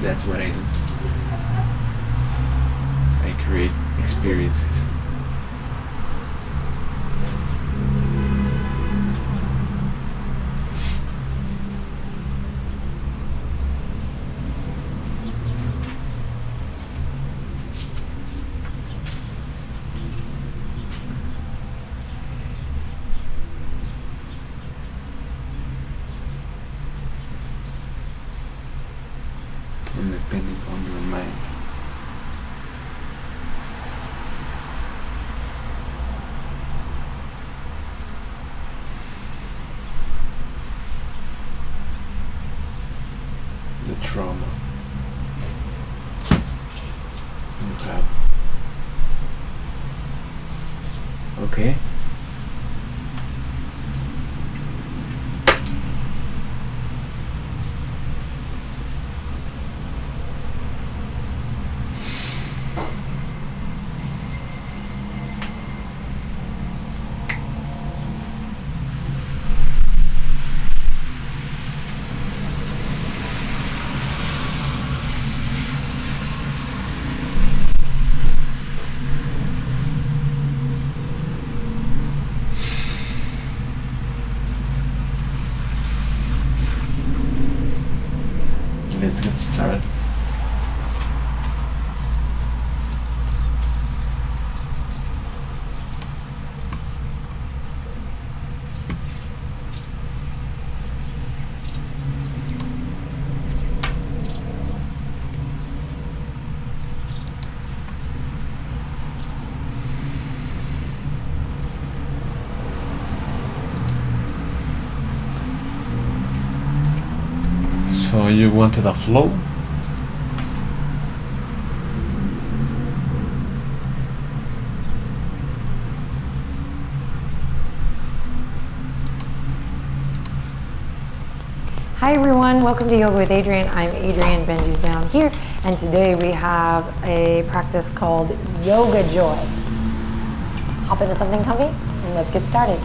That's what I do. I create experiences. And depending on your mind. The trauma you have. Okay? Let's get started. So you wanted a flow? Hi everyone, welcome to Yoga with Adrian. I'm Adrian, Benji's down here, and today we have a practice called Yoga Joy. Hop into something comfy and let's get started.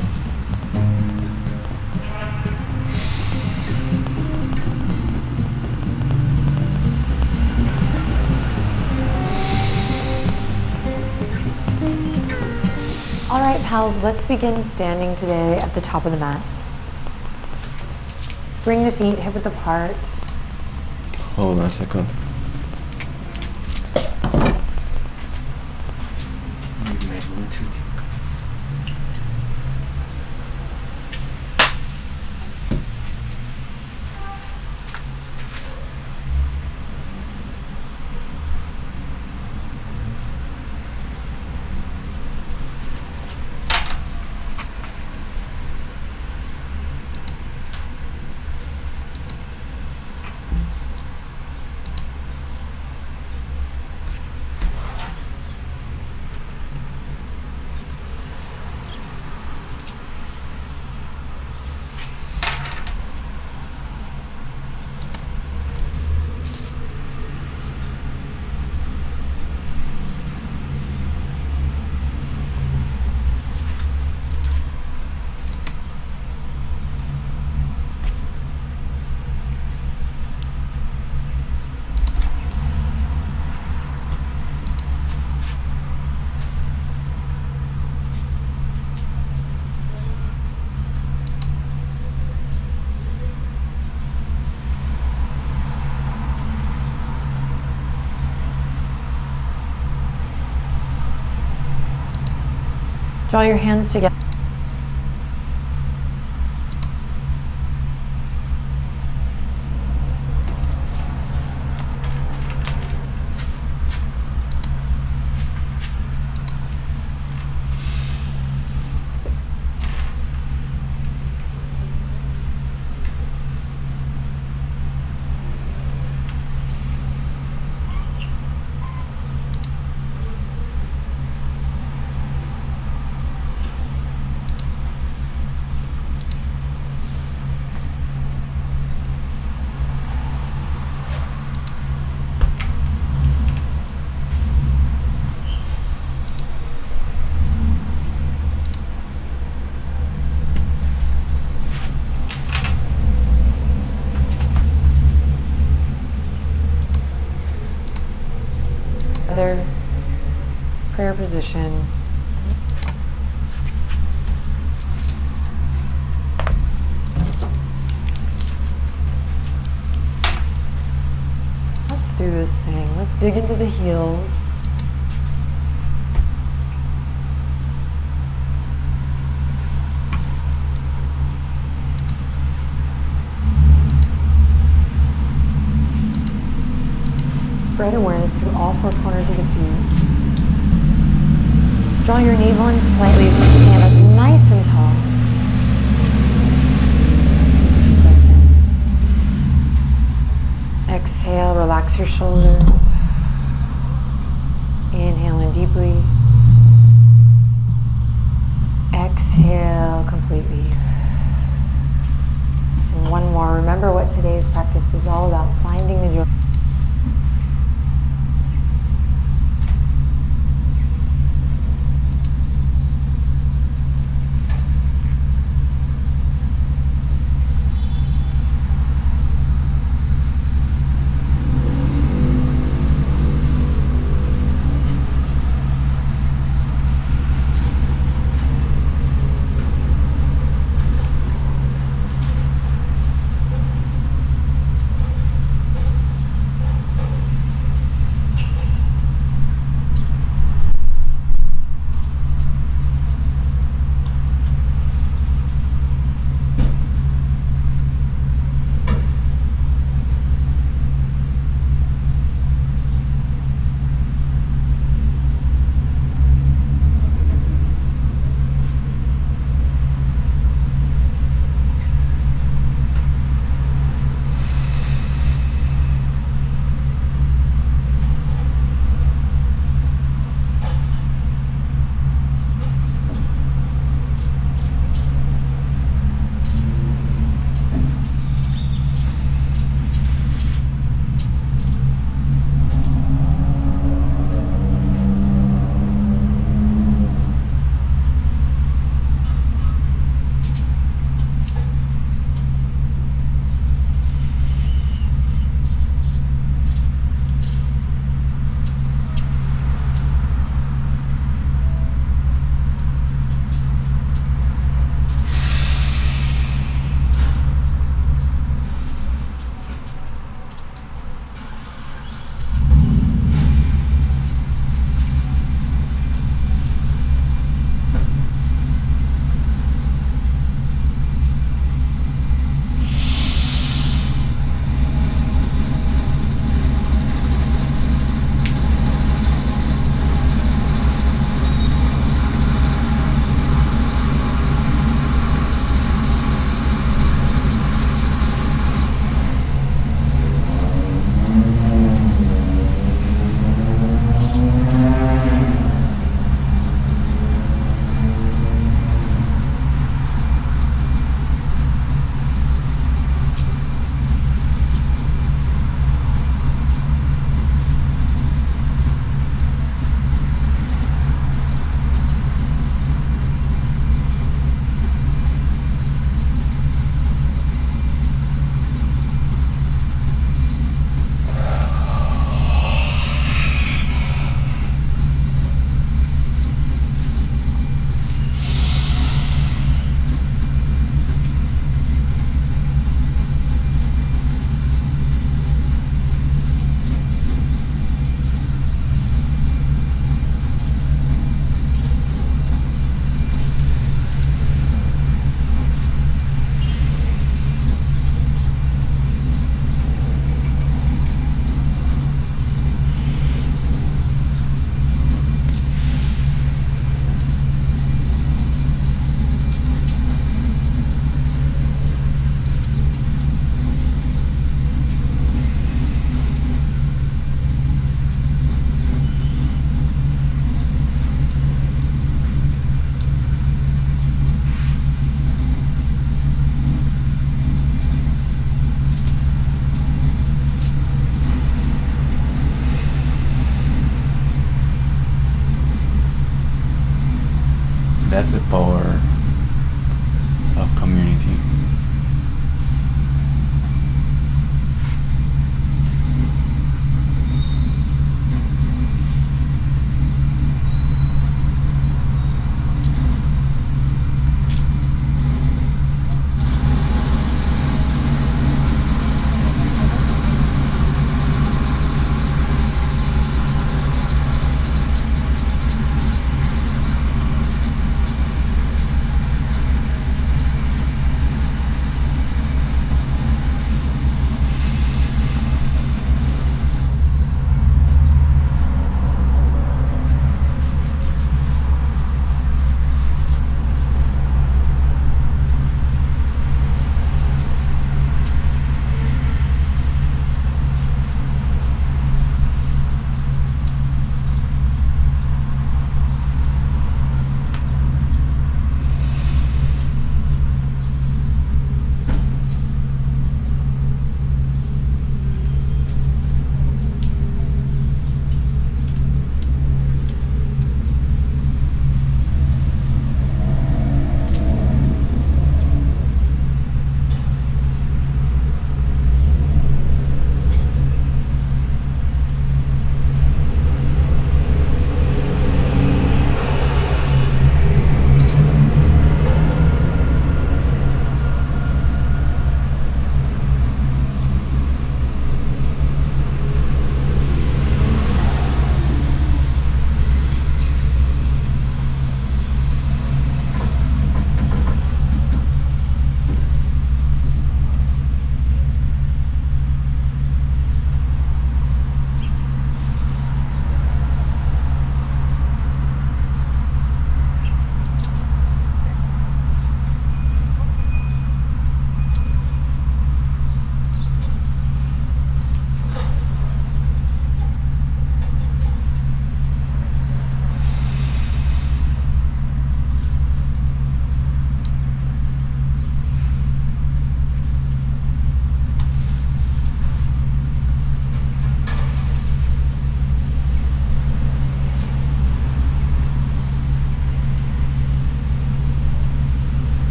All right, pals, let's begin standing today at the top of the mat. Bring the feet hip width apart. Hold on a second. Draw your hands together. Other prayer position. Let's do this thing. Let's dig into the heels. Spread awareness through all four corners of the feet. Draw your navel in slightly as you stand up nice and tall. Exhale, relax your shoulders. Inhale in deeply. Exhale completely. And one more. Remember what today's practice is all about, finding the joy.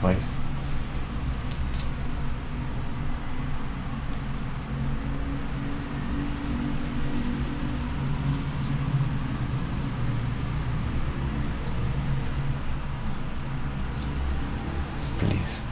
twice. Please.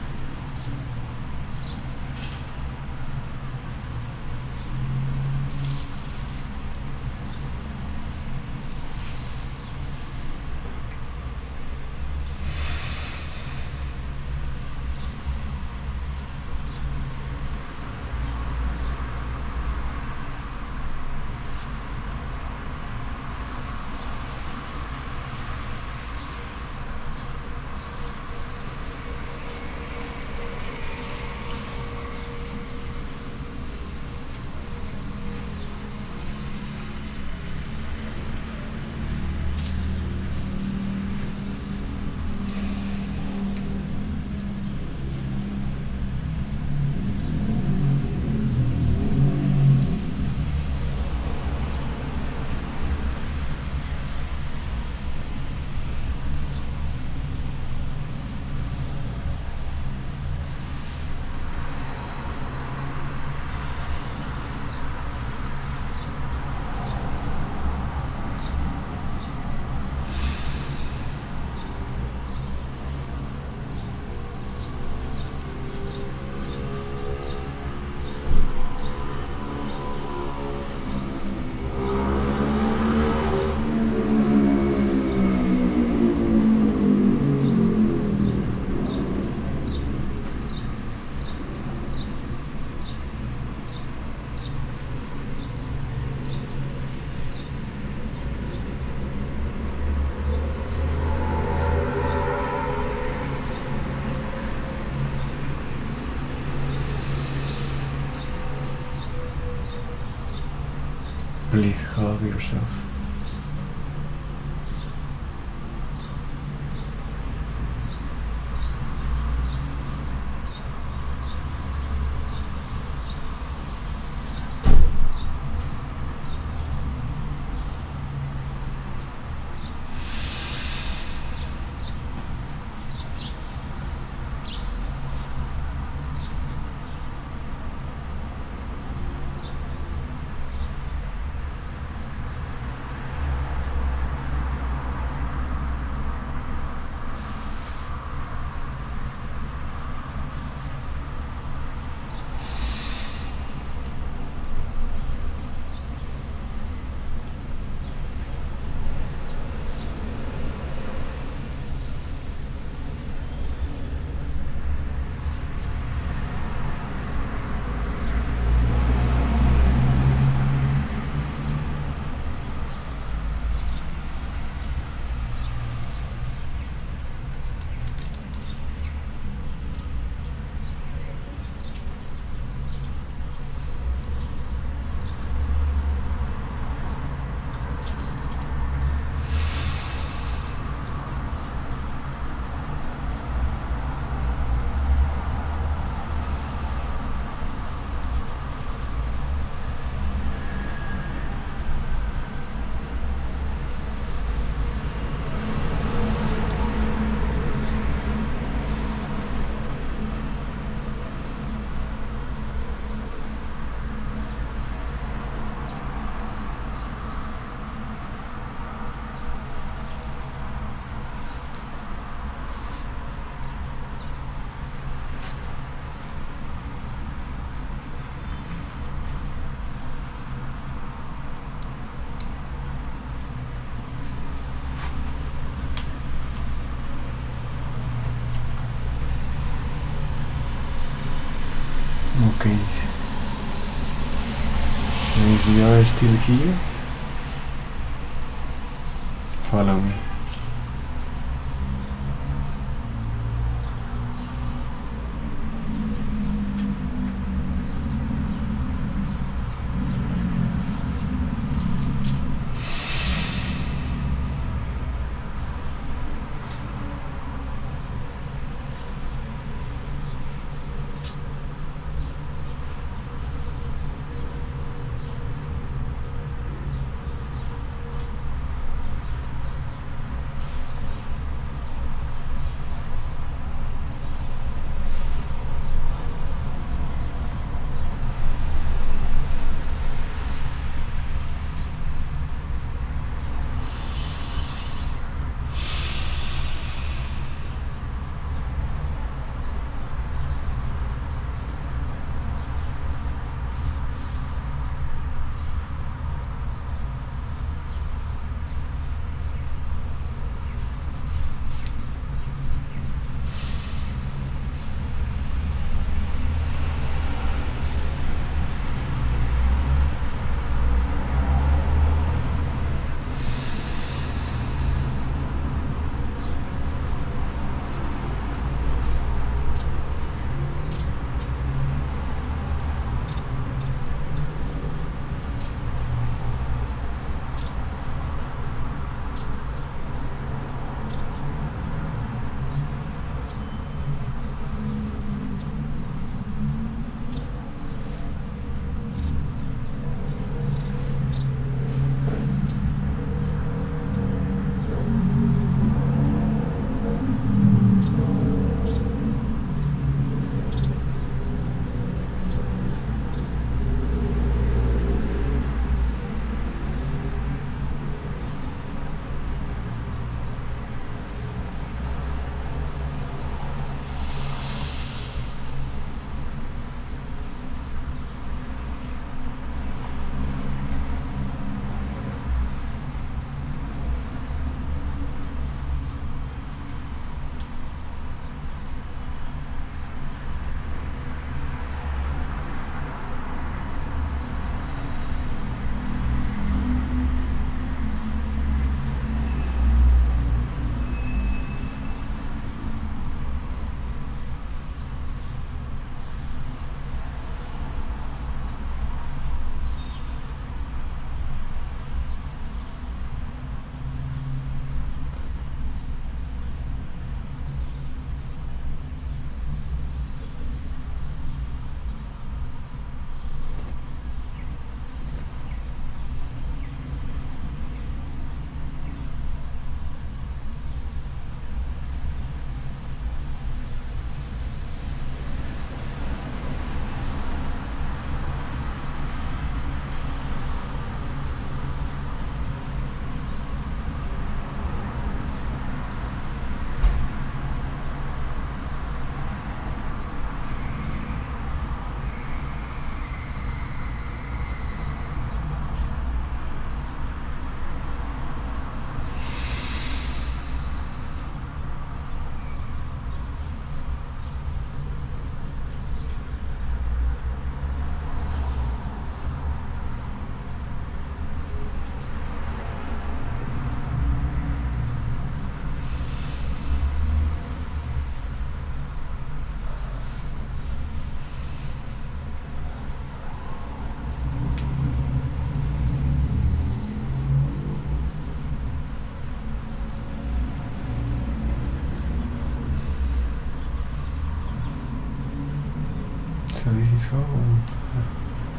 Please hug yourself. Okay. So if you are still here, follow me. is how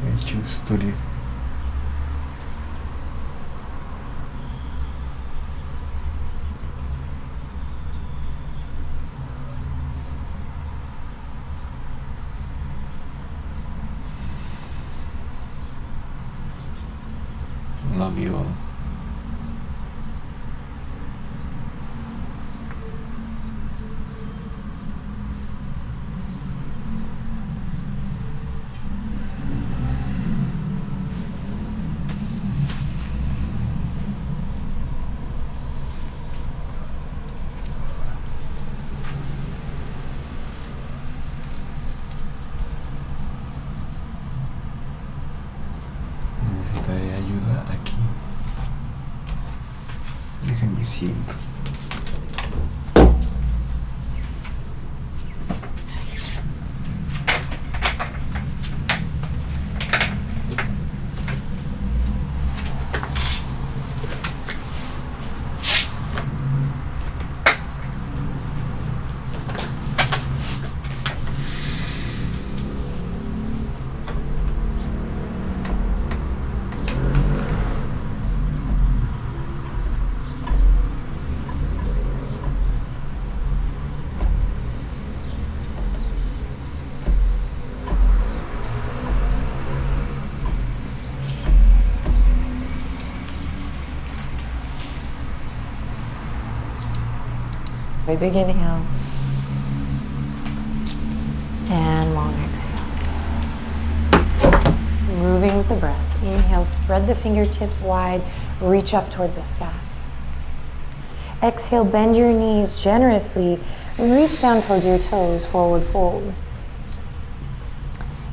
I choose to live. Love you all. Necesitaré ayuda aquí. Déjenme siento. A big inhale and long exhale. Moving with the breath. Inhale, spread the fingertips wide, reach up towards the sky. Exhale, bend your knees generously, reach down towards your toes, forward fold.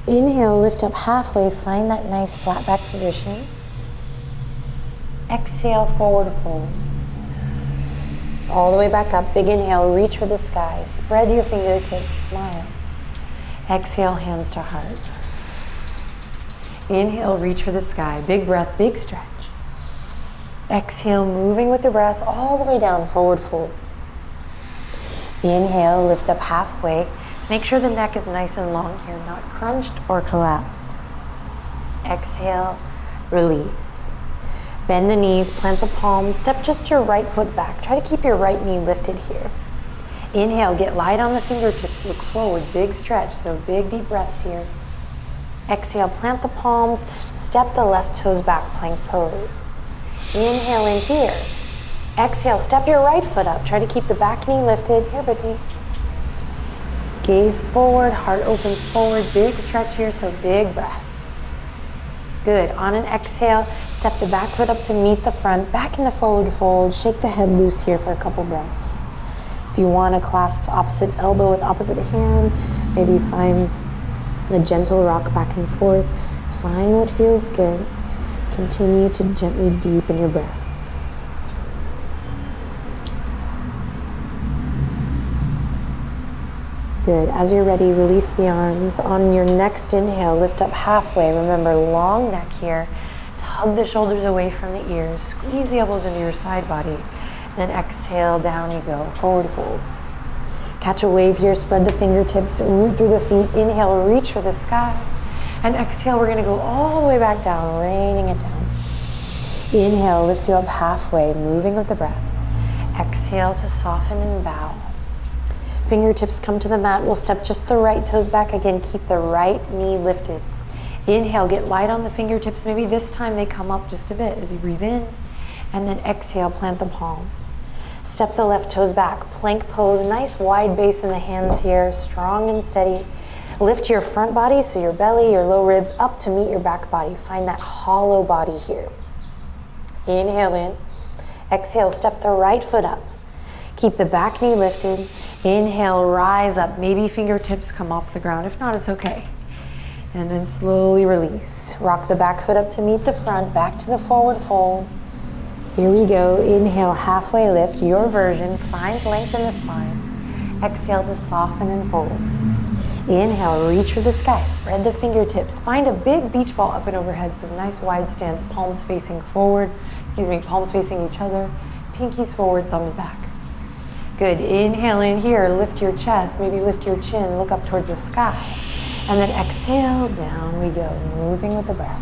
Inhale, lift up halfway, find that nice flat back position. Exhale, forward fold. All the way back up, big inhale, reach for the sky. Spread your fingertips, smile. Exhale, hands to heart. Inhale, reach for the sky. Big breath, big stretch. Exhale, moving with the breath all the way down, forward fold. Inhale, lift up halfway. Make sure the neck is nice and long here, not crunched or collapsed. Exhale, release. Bend the knees, plant the palms, step just your right foot back. Try to keep your right knee lifted here. Inhale, get light on the fingertips, look forward, big stretch, so big deep breaths here. Exhale, plant the palms, step the left toes back, plank pose. Inhale in here. Exhale, step your right foot up. Try to keep the back knee lifted. Here, baby. Gaze forward, heart opens forward, big stretch here, so big breath. Good. On an exhale, step the back foot up to meet the front, back in the forward fold. Shake the head loose here for a couple breaths. If you want to clasp opposite elbow with opposite hand, maybe find a gentle rock back and forth. Find what feels good. Continue to gently deepen your breath. Good. As you're ready, release the arms. On your next inhale, lift up halfway. Remember, long neck here. Tug the shoulders away from the ears. Squeeze the elbows into your side body. Then exhale, down you go. Forward fold. Catch a wave here. Spread the fingertips. Root through the feet. Inhale, reach for the sky. And exhale, we're going to go all the way back down, raining it down. Inhale, lifts you up halfway, moving with the breath. Exhale to soften and bow. Fingertips come to the mat. We'll step just the right toes back. Again, keep the right knee lifted. Inhale, get light on the fingertips. Maybe this time they come up just a bit as you breathe in. And then exhale, plant the palms. Step the left toes back. Plank pose, nice wide base in the hands here, strong and steady. Lift your front body, so your belly, your low ribs up to meet your back body. Find that hollow body here. Inhale in. Exhale, step the right foot up. Keep the back knee lifted. Inhale, rise up. Maybe fingertips come off the ground. If not, it's okay. And then slowly release. Rock the back foot up to meet the front, back to the forward fold. Here we go. Inhale, halfway lift, your version. Find length in the spine. Exhale to soften and fold. Inhale, reach for the sky. Spread the fingertips. Find a big beach ball up and overhead. So nice wide stance, palms facing forward. Palms facing each other. Pinkies forward, thumbs back. Good. Inhale in here, lift your chest, maybe lift your chin, look up towards the sky. And then exhale, down we go, moving with the breath.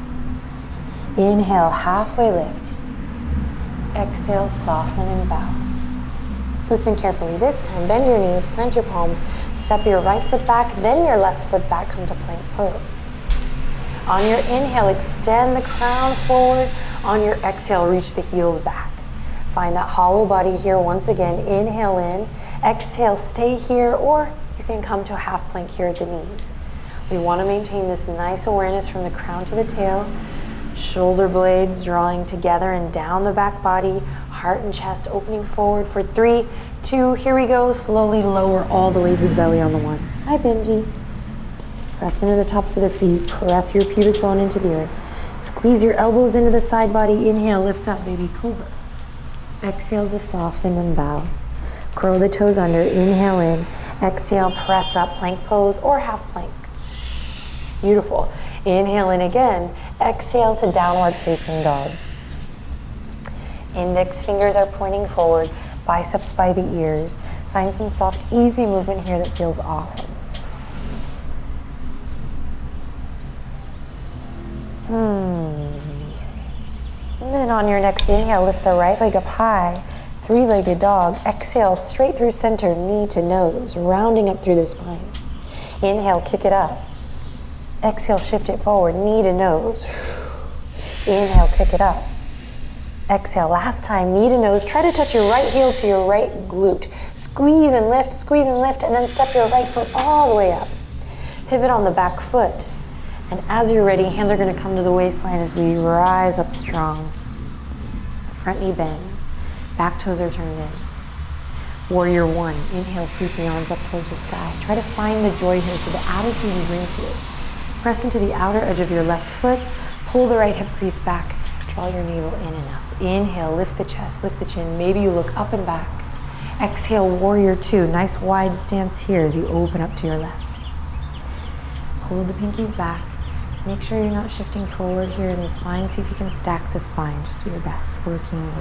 Inhale, halfway lift. Exhale, soften and bow. Listen carefully. This time, bend your knees, plant your palms, step your right foot back, then your left foot back, come to plank pose. On your inhale, extend the crown forward. On your exhale, reach the heels back. Find that hollow body here once again. Inhale in, exhale, stay here, or you can come to a half plank here at the knees. We want to maintain this nice awareness from the crown to the tail, shoulder blades drawing together and down the back body, heart and chest opening forward for 3, 2, here we go. Slowly lower all the way to the belly on the 1. Hi, Benji. Press into the tops of the feet, press your pubic bone into the earth. Squeeze your elbows into the side body. Inhale, lift up, baby cobra. Exhale to soften and bow. Curl the toes under, inhale in. Exhale, press up, plank pose or half plank. Beautiful. Inhale in again. Exhale to downward facing dog. Index fingers are pointing forward, biceps by the ears. Find some soft, easy movement here that feels awesome. And then on your next inhale, lift the right leg up high, 3-legged dog. Exhale, straight through center, knee to nose, rounding up through the spine. Inhale, kick it up. Exhale, shift it forward, knee to nose. Inhale, kick it up. Exhale, last time, knee to nose. Try to touch your right heel to your right glute. Squeeze and lift, and then step your right foot all the way up. Pivot on the back foot. And as you're ready, hands are going to come to the waistline as we rise up strong. Front knee bends, back toes are turned in. Warrior 1, inhale, sweep the arms up towards the sky. Try to find the joy here, so the attitude you bring to it. Press into the outer edge of your left foot, pull the right hip crease back, draw your navel in and up. Inhale, lift the chest, lift the chin. Maybe you look up and back. Exhale, warrior 2. Nice wide stance here as you open up to your left. Pull the pinkies back. Make sure you're not shifting forward here in the spine. See if you can stack the spine. Just do your best. Working.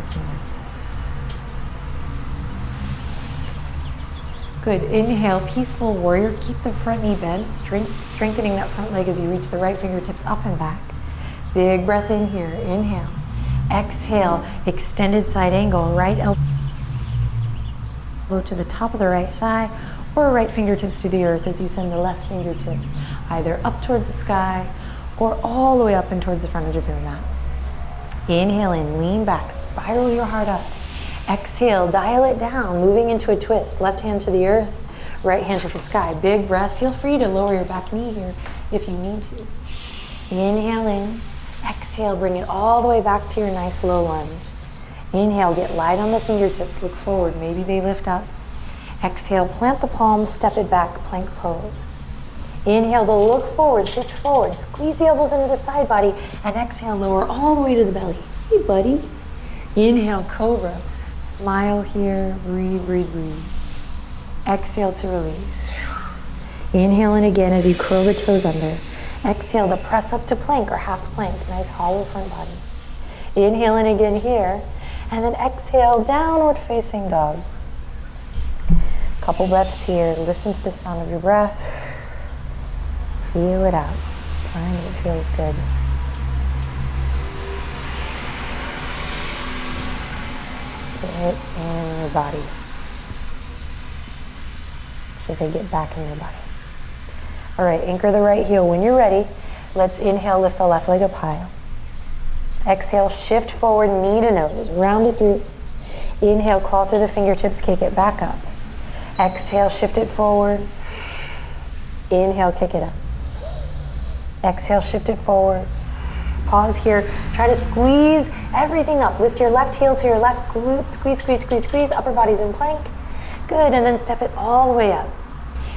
Good. Inhale, peaceful warrior. Keep the front knee bent, strengthening that front leg as you reach the right fingertips up and back. Big breath in here. Inhale. Exhale, extended side angle. Right elbow to the top of the right thigh, or right fingertips to the earth as you send the left fingertips either up towards the sky or all the way up and towards the front edge of your mat. Inhale in, lean back, spiral your heart up. Exhale, dial it down, moving into a twist. Left hand to the earth, right hand to the sky. Big breath. Feel free to lower your back knee here if you need to. Inhale in. Exhale, bring it all the way back to your nice low lunge. Inhale, get light on the fingertips. Look forward. Maybe they lift up. Exhale, plant the palms, step it back, plank pose. Inhale to look forward, shift forward. Squeeze the elbows into the side body. And exhale, lower all the way to the belly. Hey, buddy. Inhale, cobra. Smile here, breathe, breathe, breathe. Exhale to release. Inhale in again as you curl the toes under. Exhale to press up to plank or half plank. Nice hollow front body. Inhale in again here. And then exhale, downward facing dog. Couple breaths here. Listen to the sound of your breath. Feel it out. Find what feels good. Get in your body. I should say get back in your body. All right, anchor the right heel. When you're ready, let's inhale, lift the left leg up high. Exhale, shift forward, knee to nose, round it through. Inhale, claw through the fingertips, kick it back up. Exhale, shift it forward. Inhale, kick it up. Exhale, shift it forward. Pause here. Try to squeeze everything up. Lift your left heel to your left glute. Squeeze, squeeze, squeeze, squeeze. Upper body's in plank. Good, and then step it all the way up.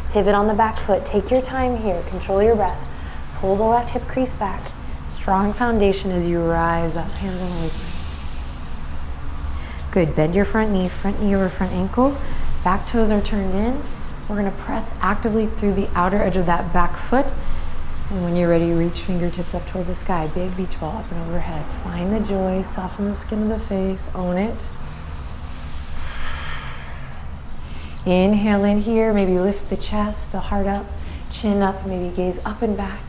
Pivot on the back foot. Take your time here. Control your breath. Pull the left hip crease back. Strong foundation as you rise up. Hands on the waistline. Good. Bend your front knee over front ankle. Back toes are turned in. We're going to press actively through the outer edge of that back foot. And when you're ready, reach fingertips up towards the sky. Big beach ball up and overhead. Find the joy. Soften the skin of the face. Own it. Inhale in here. Maybe lift the chest, the heart up. Chin up, maybe gaze up and back.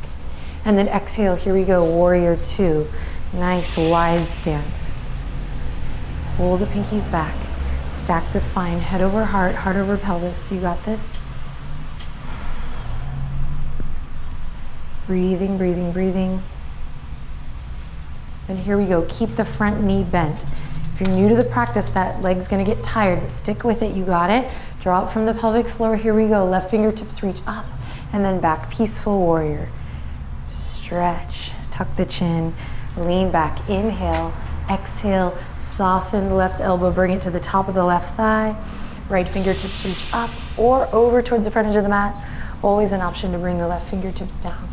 And then exhale, here we go, warrior two. Nice wide stance. Pull the pinkies back. Stack the spine, head over heart, heart over pelvis. You got this. Breathing, breathing, breathing. And here we go, keep the front knee bent. If you're new to the practice, that leg's gonna get tired, but stick with it, you got it. Draw it from the pelvic floor, here we go. Left fingertips reach up and then back, peaceful warrior. Stretch, tuck the chin, lean back, inhale, exhale, soften the left elbow, bring it to the top of the left thigh. Right fingertips reach up or over towards the front edge of the mat. Always an option to bring the left fingertips down.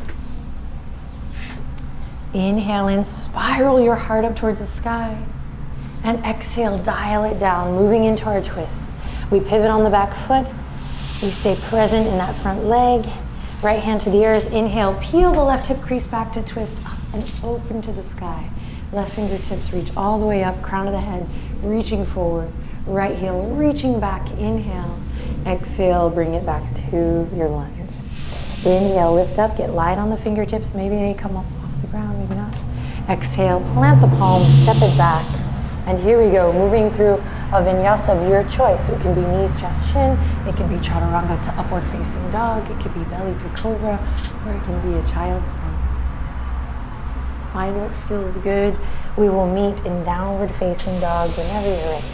Inhale in, spiral your heart up towards the sky. And exhale, dial it down, moving into our twist. We pivot on the back foot. We stay present in that front leg. Right hand to the earth. Inhale, peel the left hip crease back to twist up and open to the sky. Left fingertips reach all the way up, crown of the head, reaching forward. Right heel reaching back, inhale. Exhale, bring it back to your lunge. Inhale, lift up, get light on the fingertips. Maybe they come up off the ground, maybe not. Exhale, plant the palms, step it back. And here we go, moving through a vinyasa of your choice. It can be knees, chest, chin. It can be chaturanga to upward facing dog. It could be belly to cobra, or it can be a child's pose. Find what feels good. We will meet in downward facing dog whenever you're ready.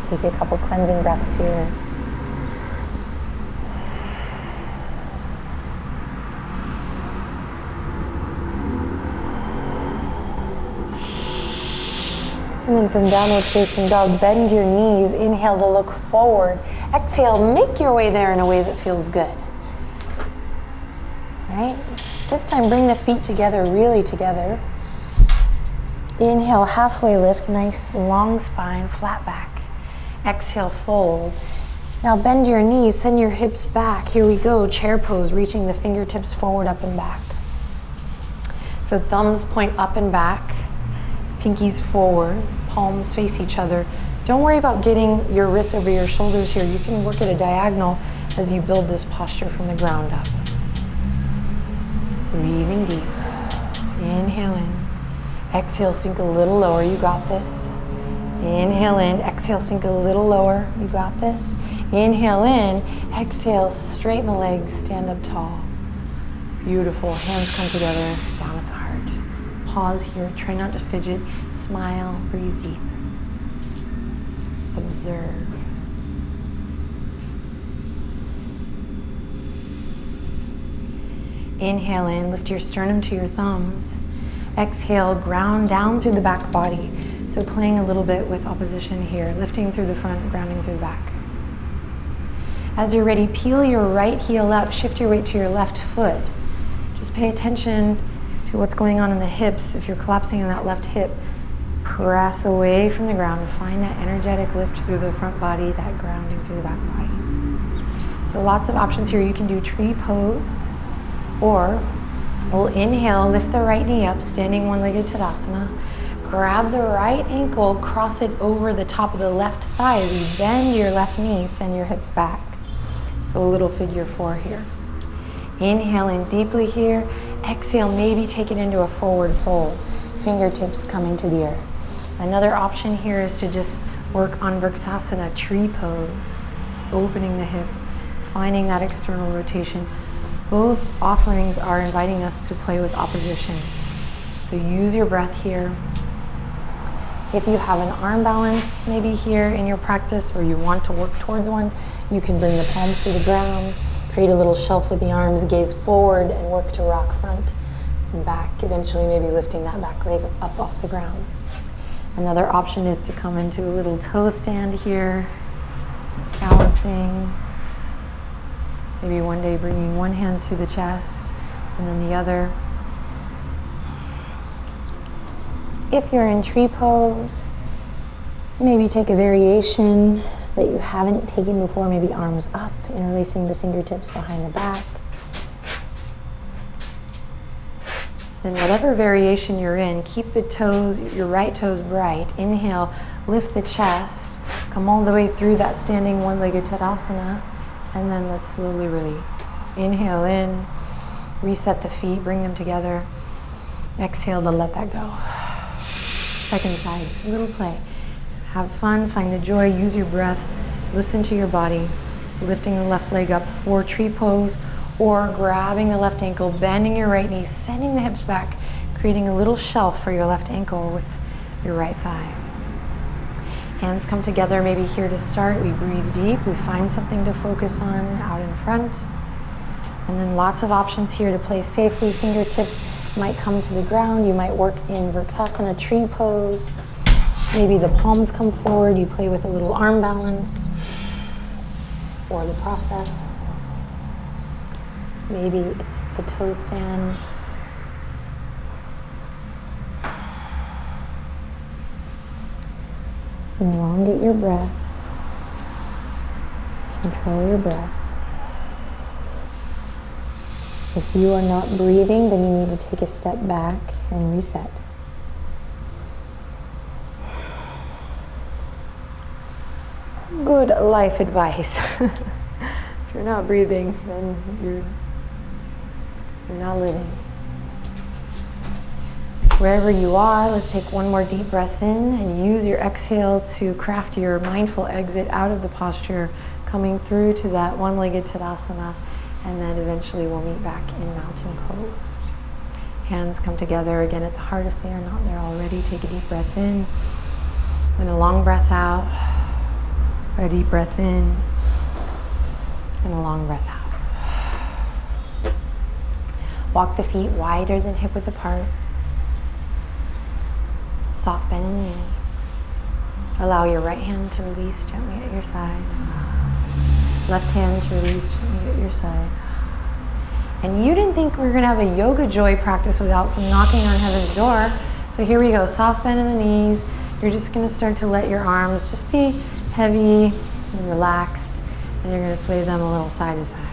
Take a couple cleansing breaths here. And then from downward facing dog, bend your knees. Inhale to look forward. Exhale, make your way there in a way that feels good. All right? This time, bring the feet together, really together. Inhale, halfway lift, nice long spine, flat back. Exhale, fold. Now bend your knees, send your hips back. Here we go, chair pose, reaching the fingertips forward, up and back. So thumbs point up and back, pinkies forward, palms face each other. Don't worry about getting your wrists over your shoulders here. You can work at a diagonal as you build this posture from the ground up. Breathing deep. Inhale in. Exhale, sink a little lower. You got this. Inhale in. Exhale, sink a little lower. You got this. Inhale in. Exhale, straighten the legs. Stand up tall. Beautiful. Hands come together. Down at the heart. Pause here. Try not to fidget. Smile. Breathe deep. Observe. Inhale in, lift your sternum to your thumbs. Exhale, ground down through the back body. So playing a little bit with opposition here, lifting through the front, grounding through the back. As you're ready, peel your right heel up, shift your weight to your left foot. Just pay attention to what's going on in the hips. If you're collapsing in that left hip, press away from the ground. Find that energetic lift through the front body, that grounding through the back body. So lots of options here. You can do tree pose, or we'll inhale, lift the right knee up, standing one-legged Tadasana. Grab the right ankle, cross it over the top of the left thigh as you bend your left knee, send your hips back. So a little figure four here. Inhale in deeply here. Exhale, maybe take it into a forward fold. Fingertips coming to the earth. Another option here is to just work on Vrksasana, tree pose. Opening the hip, finding that external rotation. Both offerings are inviting us to play with opposition. So use your breath here. If you have an arm balance maybe here in your practice, or you want to work towards one, you can bring the palms to the ground, create a little shelf with the arms, gaze forward and work to rock front and back, eventually maybe lifting that back leg up off the ground. Another option is to come into a little toe stand here, balancing. Maybe one day bringing one hand to the chest and then the other. If you're in tree pose, maybe take a variation that you haven't taken before, maybe arms up, interlacing the fingertips behind the back. Then whatever variation you're in, keep the toes, your right toes bright. Inhale, lift the chest, come all the way through that standing one-legged Tadasana, and then let's slowly release. Inhale in, reset the feet, bring them together. Exhale to let that go. Second side, just a little play. Have fun, find the joy, use your breath, listen to your body. Lifting the left leg up for tree pose, or grabbing the left ankle, bending your right knee, sending the hips back, creating a little shelf for your left ankle with your right thigh. Hands come together, maybe here to start. We breathe deep, we find something to focus on out in front. And then lots of options here to play safely. Fingertips might come to the ground. You might work in Vrksasana tree pose. Maybe the palms come forward. You play with a little arm balance or the process. Maybe it's the toe stand. Elongate your breath. Control your breath. If you are not breathing, then you need to take a step back and reset. Good life advice. If you're not breathing, then you're not living. Wherever you are, let's take one more deep breath in and use your exhale to craft your mindful exit out of the posture, coming through to that one-legged Tadasana, and then eventually we'll meet back in mountain pose. Hands come together again at the heart if they are not there already. Take a deep breath in and a long breath out. A deep breath in and a long breath out. Walk the feet wider than hip width apart. Soft bend in the knees. Allow your right hand to release gently at your side. Left hand to release gently at your side. And you didn't think we were going to have a yoga joy practice without some knocking on heaven's door. So here we go. Soft bend in the knees. You're just going to start to let your arms just be heavy and relaxed, and you're going to sway them a little side to side.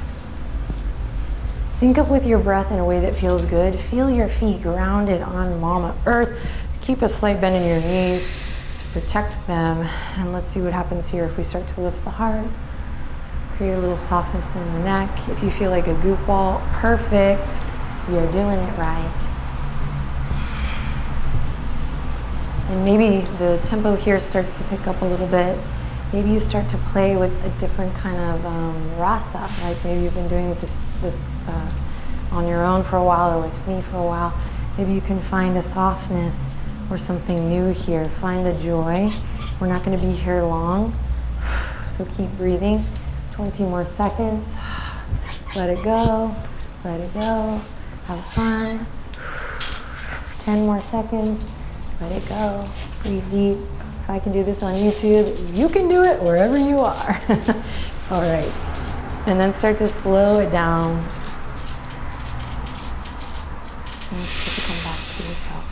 Sync up with your breath in a way that feels good. Feel your feet grounded on Mama Earth. Keep a slight bend in your knees to protect them. And let's see what happens here if we start to lift the heart. Create a little softness in the neck. If you feel like a goofball, perfect. You're doing it right. And maybe the tempo here starts to pick up a little bit. Maybe you start to play with a different kind of rasa. Like maybe you've been doing this on your own for a while or with me for a while. Maybe you can find a softness or something new here. Find the joy. We're not going to be here long, so keep breathing. 20 more seconds. Let it go. Let it go. Have fun. 10 more seconds. Let it go. Breathe deep. If I can do this on YouTube, you can do it wherever you are. All right. And then start to slow it down. And start to come back to yourself.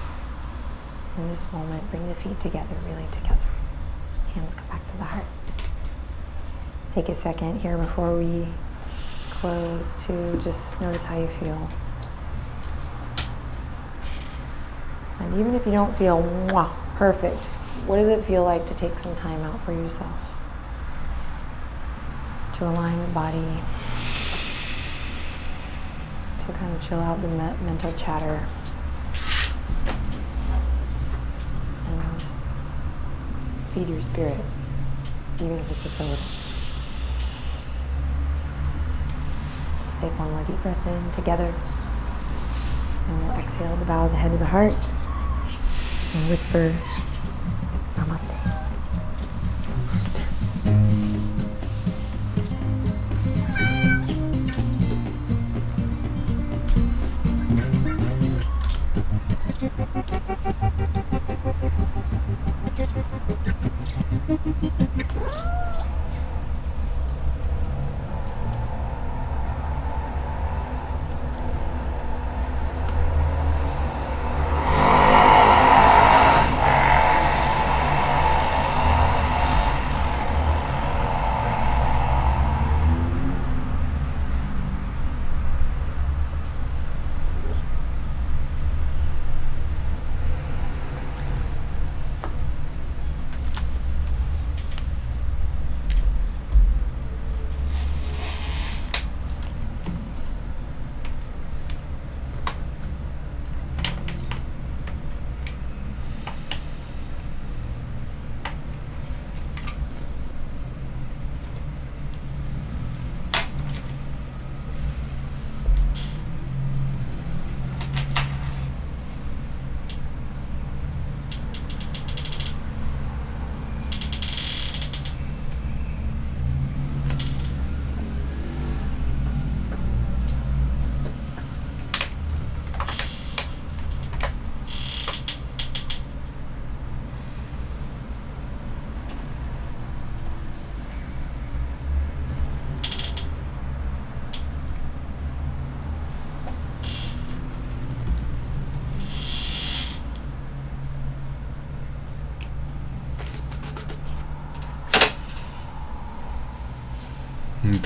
In this moment, bring the feet together, really together. Hands come back to the heart. Take a second here before we close to just notice how you feel. And even if you don't feel perfect, what does it feel like to take some time out for yourself? To align the body, to kind of chill out the mental chatter. And feed your spirit, even if it's just a little. Take one more deep breath in together. And we'll exhale to bow the head to the heart and whisper Namaste.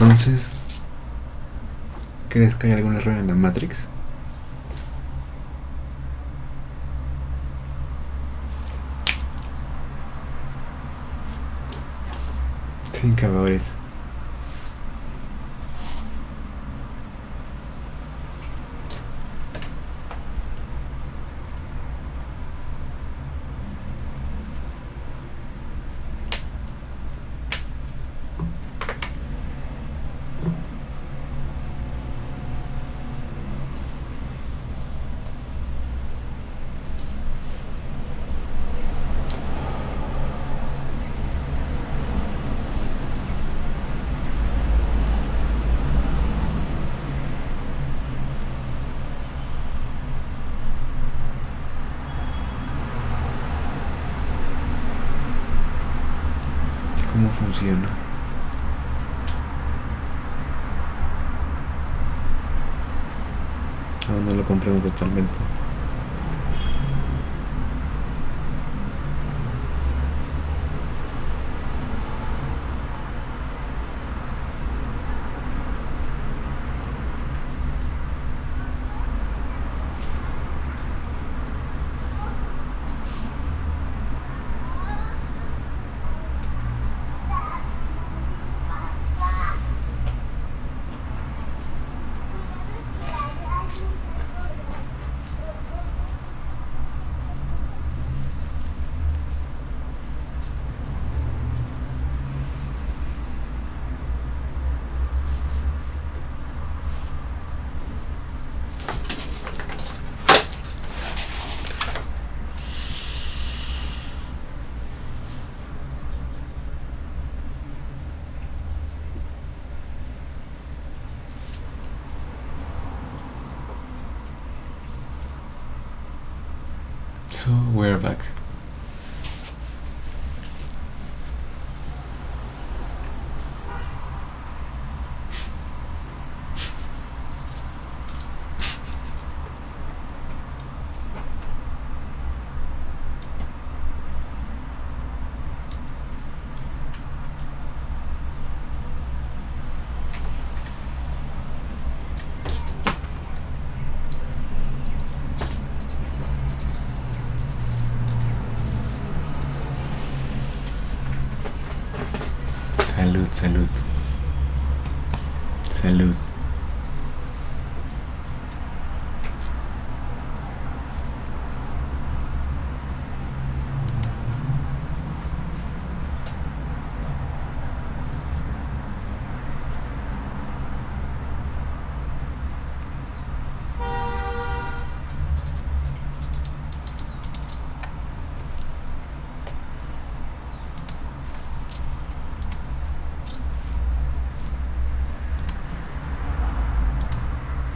Entonces, ¿crees que hay algún error en la Matrix? Think about it. ¿Cómo funciona? Aún no lo comprendo totalmente. So we're back. Salud, salud. Salud.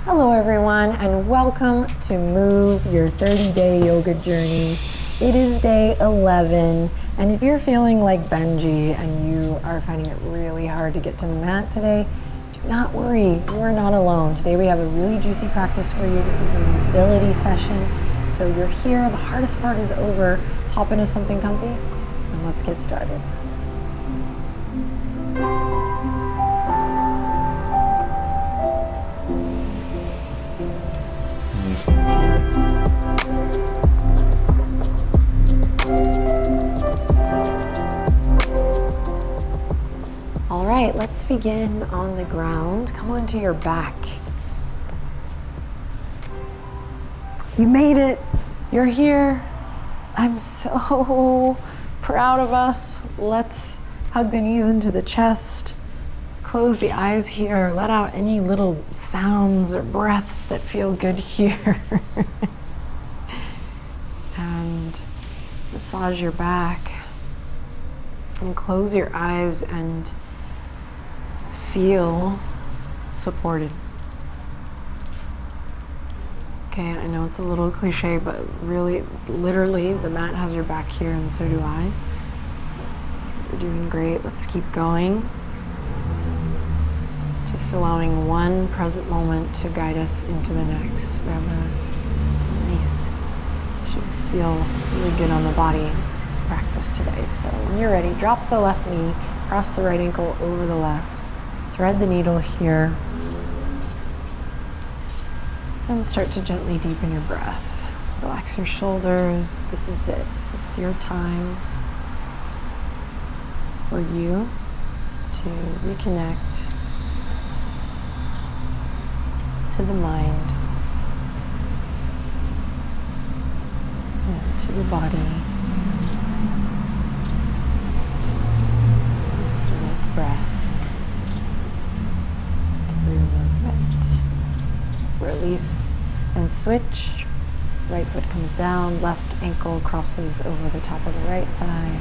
Hello everyone and welcome to Move Your 30-Day Yoga Journey. It is day 11 and if you're feeling like Benji and you are finding it really hard to get to the mat today, do not worry, you are not alone. Today we have a really juicy practice for you. This is a mobility session. So you're here, the hardest part is over. Hop into something comfy and let's get started. All right, let's begin on the ground. Come onto your back. You made it. You're here. I'm so proud of us. Let's hug the knees into the chest. Close the eyes here. Let out any little sounds or breaths that feel good here. And massage your back. And close your eyes and feel supported. Okay, I know it's a little cliche, but really, literally, the mat has your back here and so do I. You're doing great. Let's keep going. Just allowing one present moment to guide us into the next. We have a nice, should feel really good on the body, this practice today. So when you're ready, drop the left knee, cross the right ankle over the left. Thread the needle here. And start to gently deepen your breath. Relax your shoulders. This is it. This is your time for you to reconnect to the mind and to the body. With breath. Through movement. Release and switch. Right foot comes down, left ankle crosses over the top of the right thigh.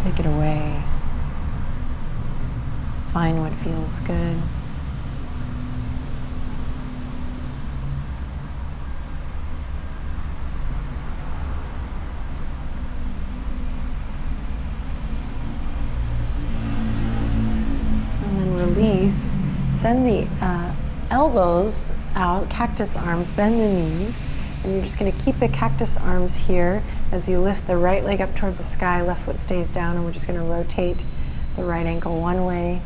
Take it away. Find what feels good. And then release. Send the elbows out, cactus arms, bend the knees. And you're just going to keep the cactus arms here as you lift the right leg up towards the sky, left foot stays down, and we're just going to rotate the right ankle one way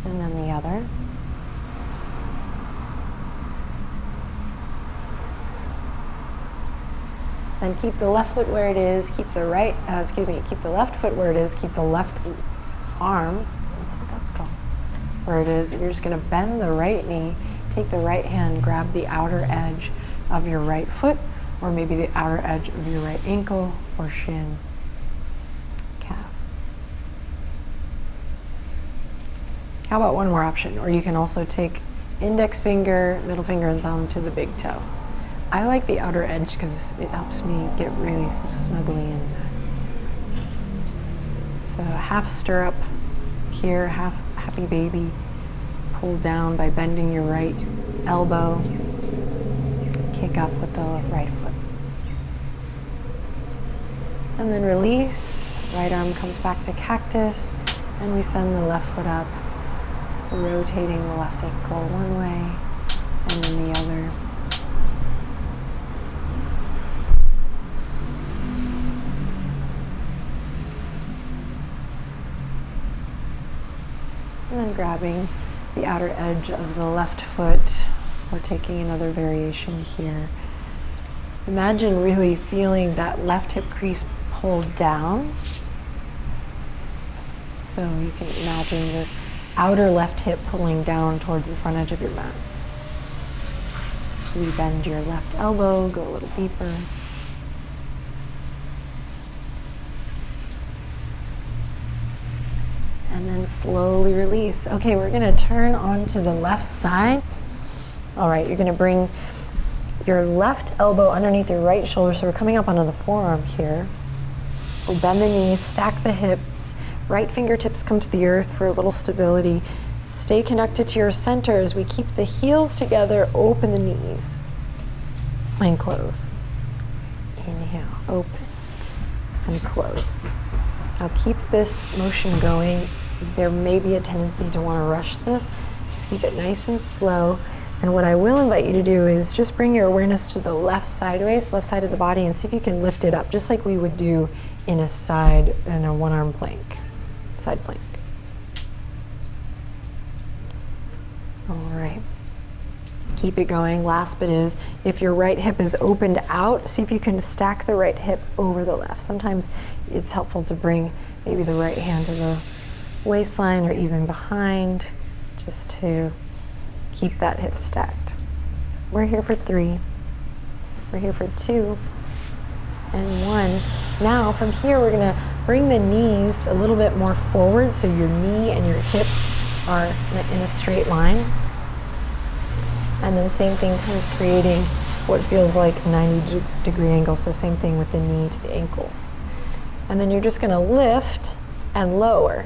and then the other. Then keep the left foot where it is, keep the right, keep the left foot where it is, keep the left arm, that's what that's called, where it is. And you're just going to bend the right knee. Take the right hand, grab the outer edge of your right foot, or maybe the outer edge of your right ankle or shin, calf. How about one more option? Or you can also take index finger, middle finger, and thumb to the big toe. I like the outer edge because it helps me get really snuggly in. So half stirrup here, half happy baby. Pull down by bending your right elbow. Kick up with the right foot. And then release. Right arm comes back to cactus. And we send the left foot up, rotating the left ankle one way and then the other. And then grabbing the outer edge of the left foot. We're taking another variation here. Imagine really feeling that left hip crease pulled down. So you can imagine your outer left hip pulling down towards the front edge of your mat. Rebend your left elbow, go a little deeper. And then slowly release. Okay, we're gonna turn onto the left side. All right, you're gonna bring your left elbow underneath your right shoulder. So we're coming up onto the forearm here. We'll bend the knees, stack the hips. Right fingertips come to the earth for a little stability. Stay connected to your center as we keep the heels together, open the knees. And close. Inhale, open and close. Now keep this motion going. There may be a tendency to want to rush this. Just keep it nice and slow. And what I will invite you to do is just bring your awareness to the left sideways, left side of the body, and see if you can lift it up, just like we would do in a one-arm plank, side plank. All right. Keep it going. Last bit is, if your right hip is opened out, see if you can stack the right hip over the left. Sometimes it's helpful to bring maybe the right hand to the waistline or even behind, just to keep that hip stacked. We're here for 3. We're here for 2 and 1. Now from here we're gonna bring the knees a little bit more forward so your knee and your hip are in a straight line. And then same thing, kind of creating what feels like a 90-degree angle. So same thing with the knee to the ankle. And then you're just gonna lift and lower.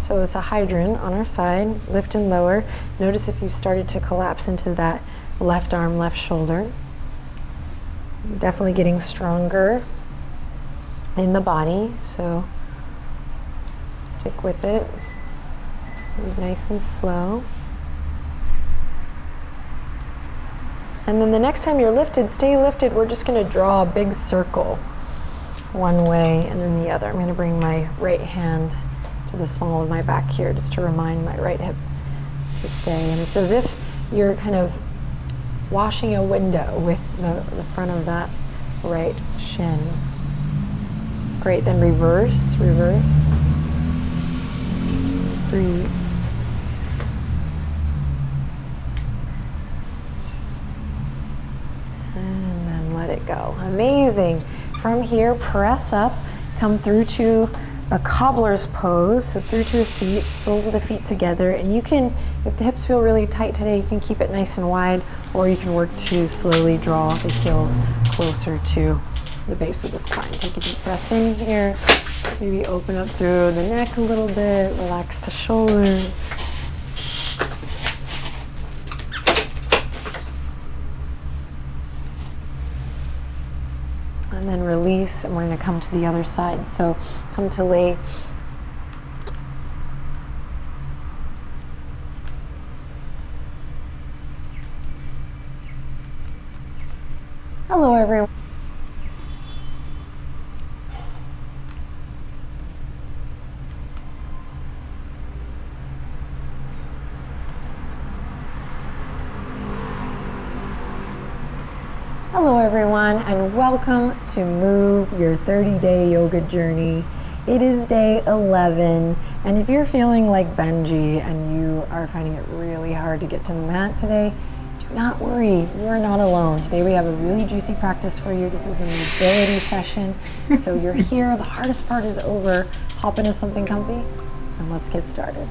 So it's a hydrant on our side, lift and lower. Notice if you've started to collapse into that left arm, left shoulder. Definitely getting stronger in the body, so stick with it. Move nice and slow. And then the next time you're lifted, stay lifted. We're just gonna draw a big circle one way and then the other. I'm gonna bring my right hand to the small of my back here, just to remind my right hip to stay. And it's as if you're kind of washing a window with the front of that right shin. Great, then reverse, reverse. Breathe. And then let it go. Amazing. From here, press up, come through to a cobbler's pose, so through to a seat, soles of the feet together, and you can, if the hips feel really tight today, you can keep it nice and wide, or you can work to slowly draw the heels closer to the base of the spine. Take a deep breath in here, maybe open up through the neck a little bit, relax the shoulders. And then release, and we're going to come to the other side. So come to lay. Hello, everyone. Hello everyone, and welcome to Move, your 30-day yoga journey. It is day 11, and if you're feeling like Benji and you are finding it really hard to get to the mat today, do not worry, you are not alone. Today we have a really juicy practice for you. This is a mobility session, so you're here, the hardest part is over. Hop into something comfy, and let's get started.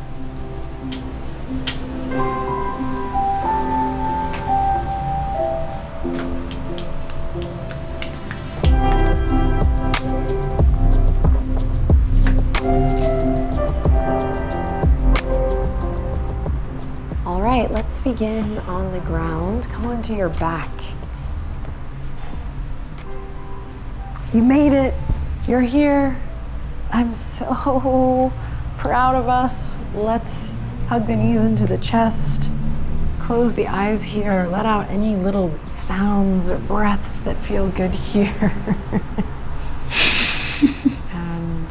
All right, let's begin on the ground. Come onto your back. You made it. You're here. I'm so proud of us. Let's hug the knees into the chest. Close the eyes here. Let out any little sounds or breaths that feel good here. And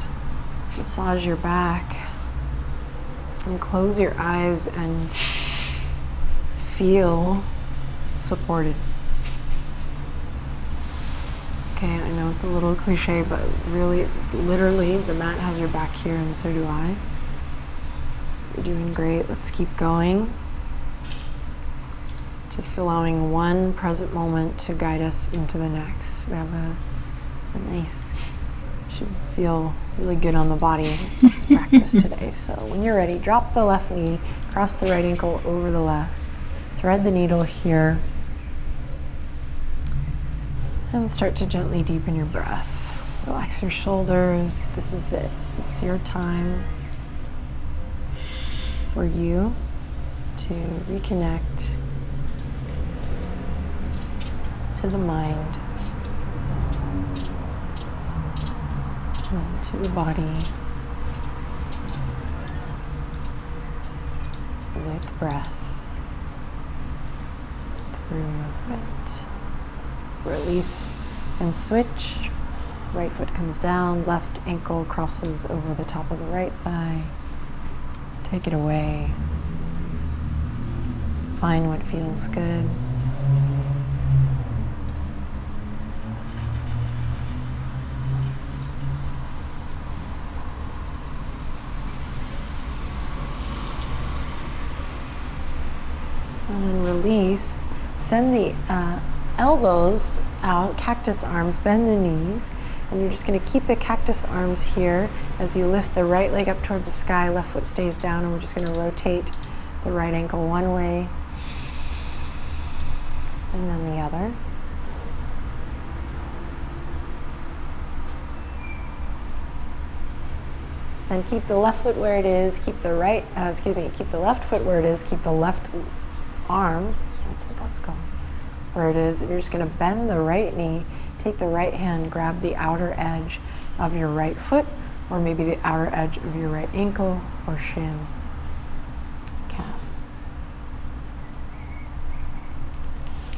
massage your back. And close your eyes and feel supported. Okay, I know it's a little cliche, but really, literally, the mat has your back here, and so do I. You're doing great. Let's keep going. Just allowing one present moment to guide us into the next. We have a nice, should feel really good on the body, this practice today. So when you're ready, drop the left knee, cross the right ankle over the left. Thread the needle here, and start to gently deepen your breath. Relax your shoulders. This is it. This is your time for you to reconnect to the mind, and to the body, with breath. Through it. Release and switch. Right foot comes down, left ankle crosses over the top of the right thigh. Take it away. Find what feels good. And then release. Send the elbows out, cactus arms, bend the knees, and you're just going to keep the cactus arms here as you lift the right leg up towards the sky, left foot stays down, and we're just going to rotate the right ankle one way and then the other. Then keep the left foot where it is, keep the right, keep the left foot where it is, keep the left arm, that's what that's called, where it is. You're just going to bend the right knee, take the right hand, grab the outer edge of your right foot, or maybe the outer edge of your right ankle or shin, calf.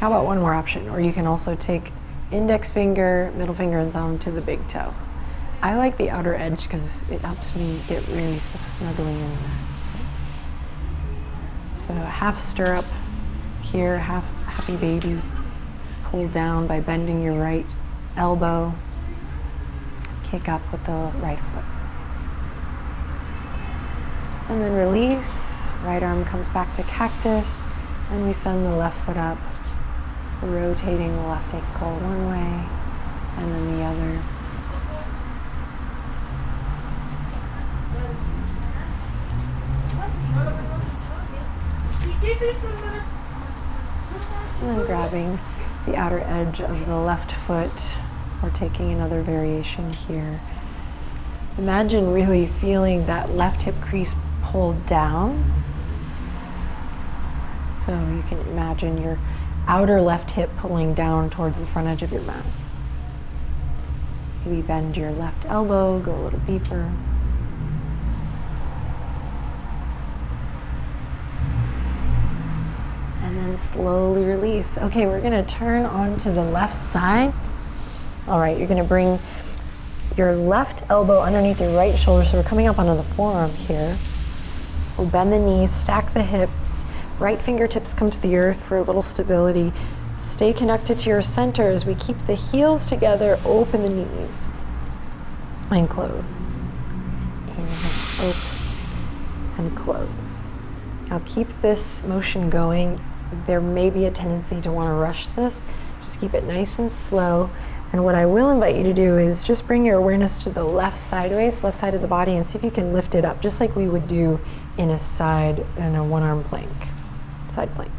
How about one more option? Or you can also take index finger, middle finger, and thumb to the big toe. I like the outer edge because it helps me get really snuggly in there. So half stirrup here, half happy baby. Pull down by bending your right elbow. Kick up with the right foot. And then release. Right arm comes back to cactus. And we send the left foot up, rotating the left ankle one way and then the other. And then grabbing the outer edge of the left foot, or taking another variation here. Imagine really feeling that left hip crease pulled down. So you can imagine your outer left hip pulling down towards the front edge of your mat. Maybe bend your left elbow, go a little deeper. And then slowly release. Okay, we're gonna turn onto the left side. All right, you're gonna bring your left elbow underneath your right shoulder, so we're coming up onto the forearm here. We'll bend the knees, stack the hips, right fingertips come to the earth for a little stability. Stay connected to your center as we keep the heels together, open the knees, and close. Inhale, open, and close. Now keep this motion going. There may be a tendency to want to rush this. Just keep it nice and slow. And what I will invite you to do is just bring your awareness to the left sideways, left side of the body, and see if you can lift it up, just like we would do in a one-arm plank, side plank.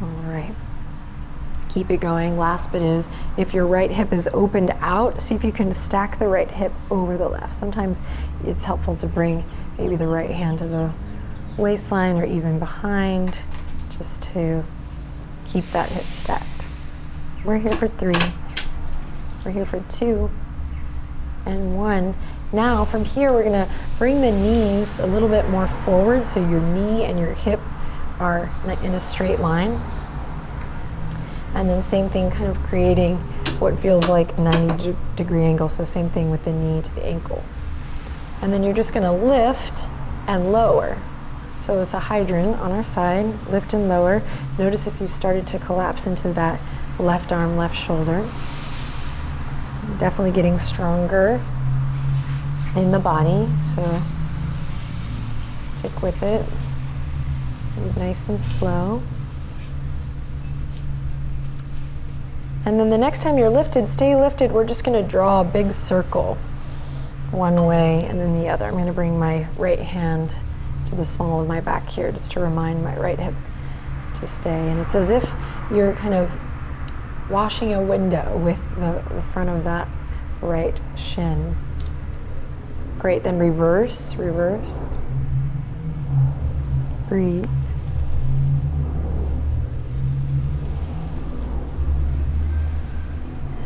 All right. Keep it going. Last bit is, if your right hip is opened out, see if you can stack the right hip over the left. Sometimes it's helpful to bring maybe the right hand to the waistline or even behind, just to keep that hip stacked. We're here for 3. We're here for 2 and 1. Now from here we're gonna bring the knees a little bit more forward, so your knee and your hip are in a straight line. And then same thing, kind of creating what feels like a 90-degree angle. So same thing with the knee to the ankle. And then you're just gonna lift and lower. So it's a hydrant on our side, lift and lower. Notice if you've started to collapse into that left arm, left shoulder. Definitely getting stronger in the body, so stick with it. Move nice and slow. And then the next time you're lifted, stay lifted. We're just gonna draw a big circle one way and then the other. I'm gonna bring my right hand to the small of my back here, just to remind my right hip to stay. And it's as if you're kind of washing a window with the front of that right shin. Great, then reverse, reverse. Breathe.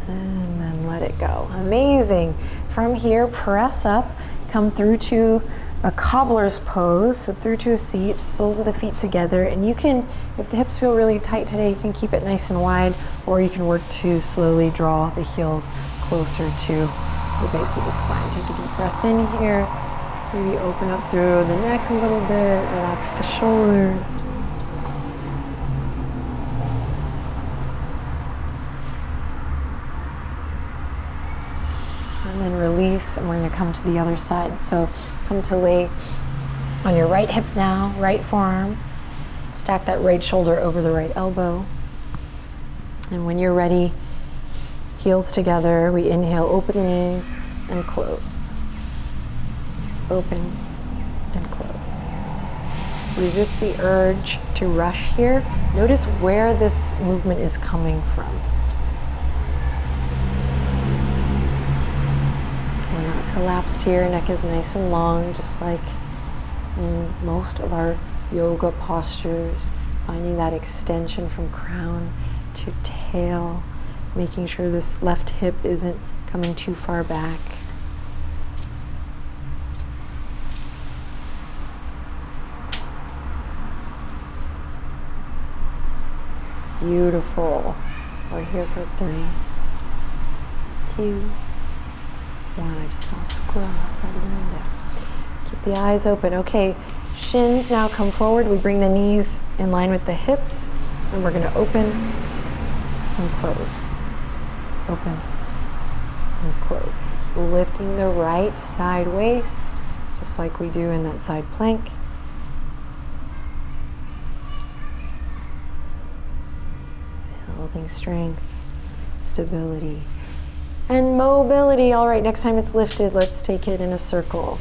And then let it go. Amazing. From here, press up, come through to a cobbler's pose, so through to a seat, soles of the feet together. And you can, if the hips feel really tight today, you can keep it nice and wide, or you can work to slowly draw the heels closer to the base of the spine. Take a deep breath in here. Maybe open up through the neck a little bit, relax the shoulders. And then release, and we're going to come to the other side. So come to lay on your right hip now, right forearm. Stack that right shoulder over the right elbow. And when you're ready, heels together, we inhale, open the knees and close. Open and close. Resist the urge to rush here. Notice where this movement is coming from. We're not collapsed here, neck is nice and long, just like in most of our yoga postures. Finding that extension from crown to tail, making sure this left hip isn't coming too far back. Beautiful. We're here for 3. 2, 1. I just saw a squirrel outside the window. Keep the eyes open. Okay, shins now come forward. We bring the knees in line with the hips, and we're going to open and close. Open and close. Lifting the right side waist, just like we do in that side plank. Building strength, stability, and mobility. All right, next time it's lifted, let's take it in a circle.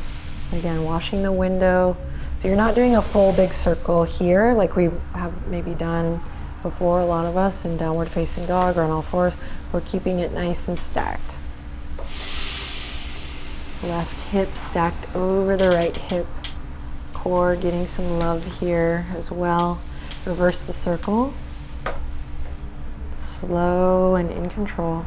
Again, washing the window. So you're not doing a full big circle here like we have maybe done before, a lot of us, in downward facing dog or on all fours. We're keeping it nice and stacked. Left hip stacked over the right hip. Core getting some love here as well. Reverse the circle. Slow and in control.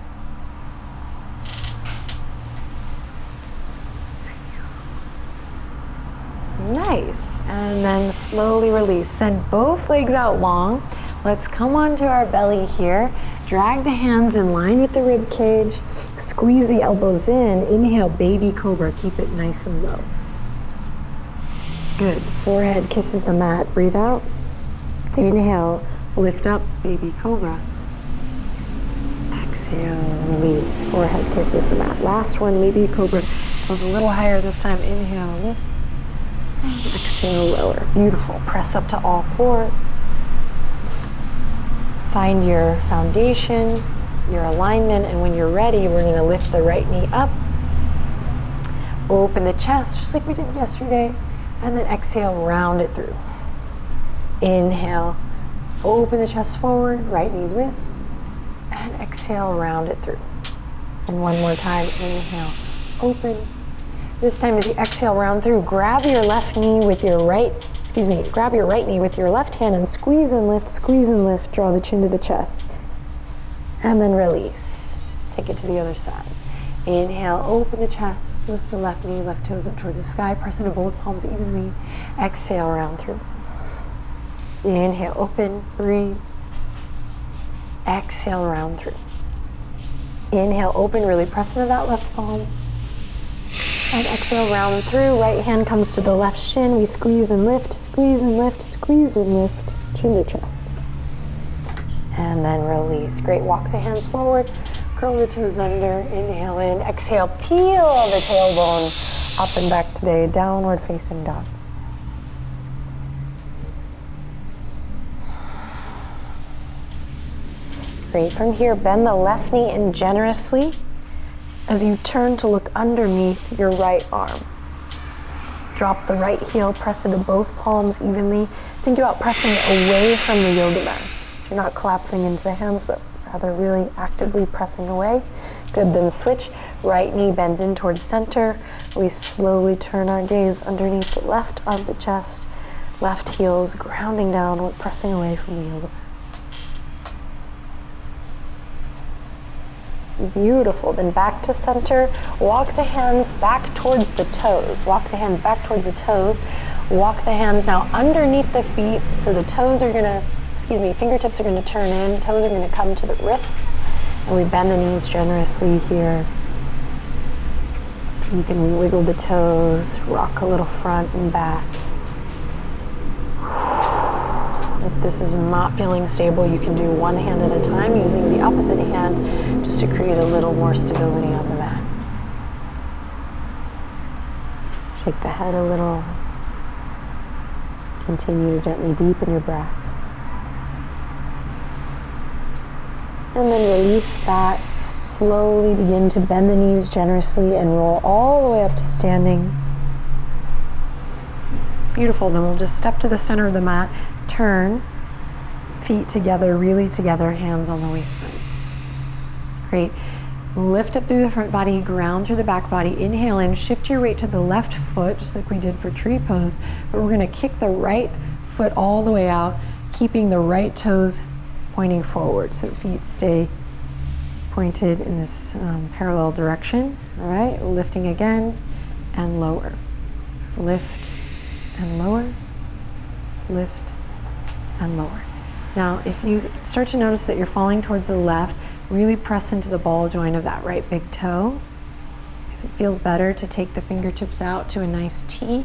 Nice. And then slowly release. Send both legs out long. Let's come onto our belly here. Drag the hands in line with the rib cage. Squeeze the elbows in. Inhale, baby cobra. Keep it nice and low. Good. Forehead kisses the mat. Breathe out. Inhale, lift up, baby cobra. Exhale, release. Forehead kisses the mat. Last one, baby cobra. Goes a little higher this time. Inhale, lift. Exhale, lower. Beautiful. Press up to all fours. Find your foundation, your alignment, and when you're ready, we're going to lift the right knee up. Open the chest, just like we did yesterday, and then exhale, round it through. Inhale, open the chest forward, right knee lifts, and exhale, round it through. And one more time, inhale, open. This time as you exhale, round through, grab your left knee with your grab your right knee with your left hand and squeeze and lift, draw the chin to the chest. And then release. Take it to the other side. Inhale, open the chest, lift the left knee, left toes up towards the sky, press into both palms evenly. Exhale, round through. Inhale, open, breathe. Exhale, round through. Inhale, open, really press into that left palm. And exhale, round through. Right hand comes to the left shin. We squeeze and lift, squeeze and lift, squeeze and lift, chin to chest. And then release. Great. Walk the hands forward. Curl the toes under. Inhale in. Exhale, peel the tailbone up and back today. Downward facing dog. Great. From here, bend the left knee in generously as you turn to look underneath your right arm. Drop the right heel, press into both palms evenly. Think about pressing away from the yoga mat. So you're not collapsing into the hands, but rather really actively pressing away. Good, then switch. Right knee bends in towards center. We slowly turn our gaze underneath the left armpit chest. Left heel's grounding down, pressing away from the yoga mat. Beautiful. Then back to center. Walk the hands back towards the toes. Walk the hands back towards the toes. Walk the hands now underneath the feet. So the toes are gonna, fingertips are gonna turn in. Toes are gonna come to the wrists. And we bend the knees generously here. You can wiggle the toes, rock a little front and back. If this is not feeling stable, you can do one hand at a time using the opposite hand just to create a little more stability on the mat. Shake the head a little. Continue to gently deepen your breath. And then release that. Slowly begin to bend the knees generously and roll all the way up to standing. Beautiful. Then we'll just step to the center of the mat. Turn, feet together, really together, hands on the waistline. Great. Lift up through the front body, ground through the back body. Inhale in, shift your weight to the left foot, just like we did for tree pose. But we're gonna kick the right foot all the way out, keeping the right toes pointing forward. So feet stay pointed in this parallel direction. All right, lifting again and lower. Lift and lower, lift and lower. Now, if you start to notice that you're falling towards the left, Really press into the ball joint of that right big toe. If it feels better to take the fingertips out to a nice T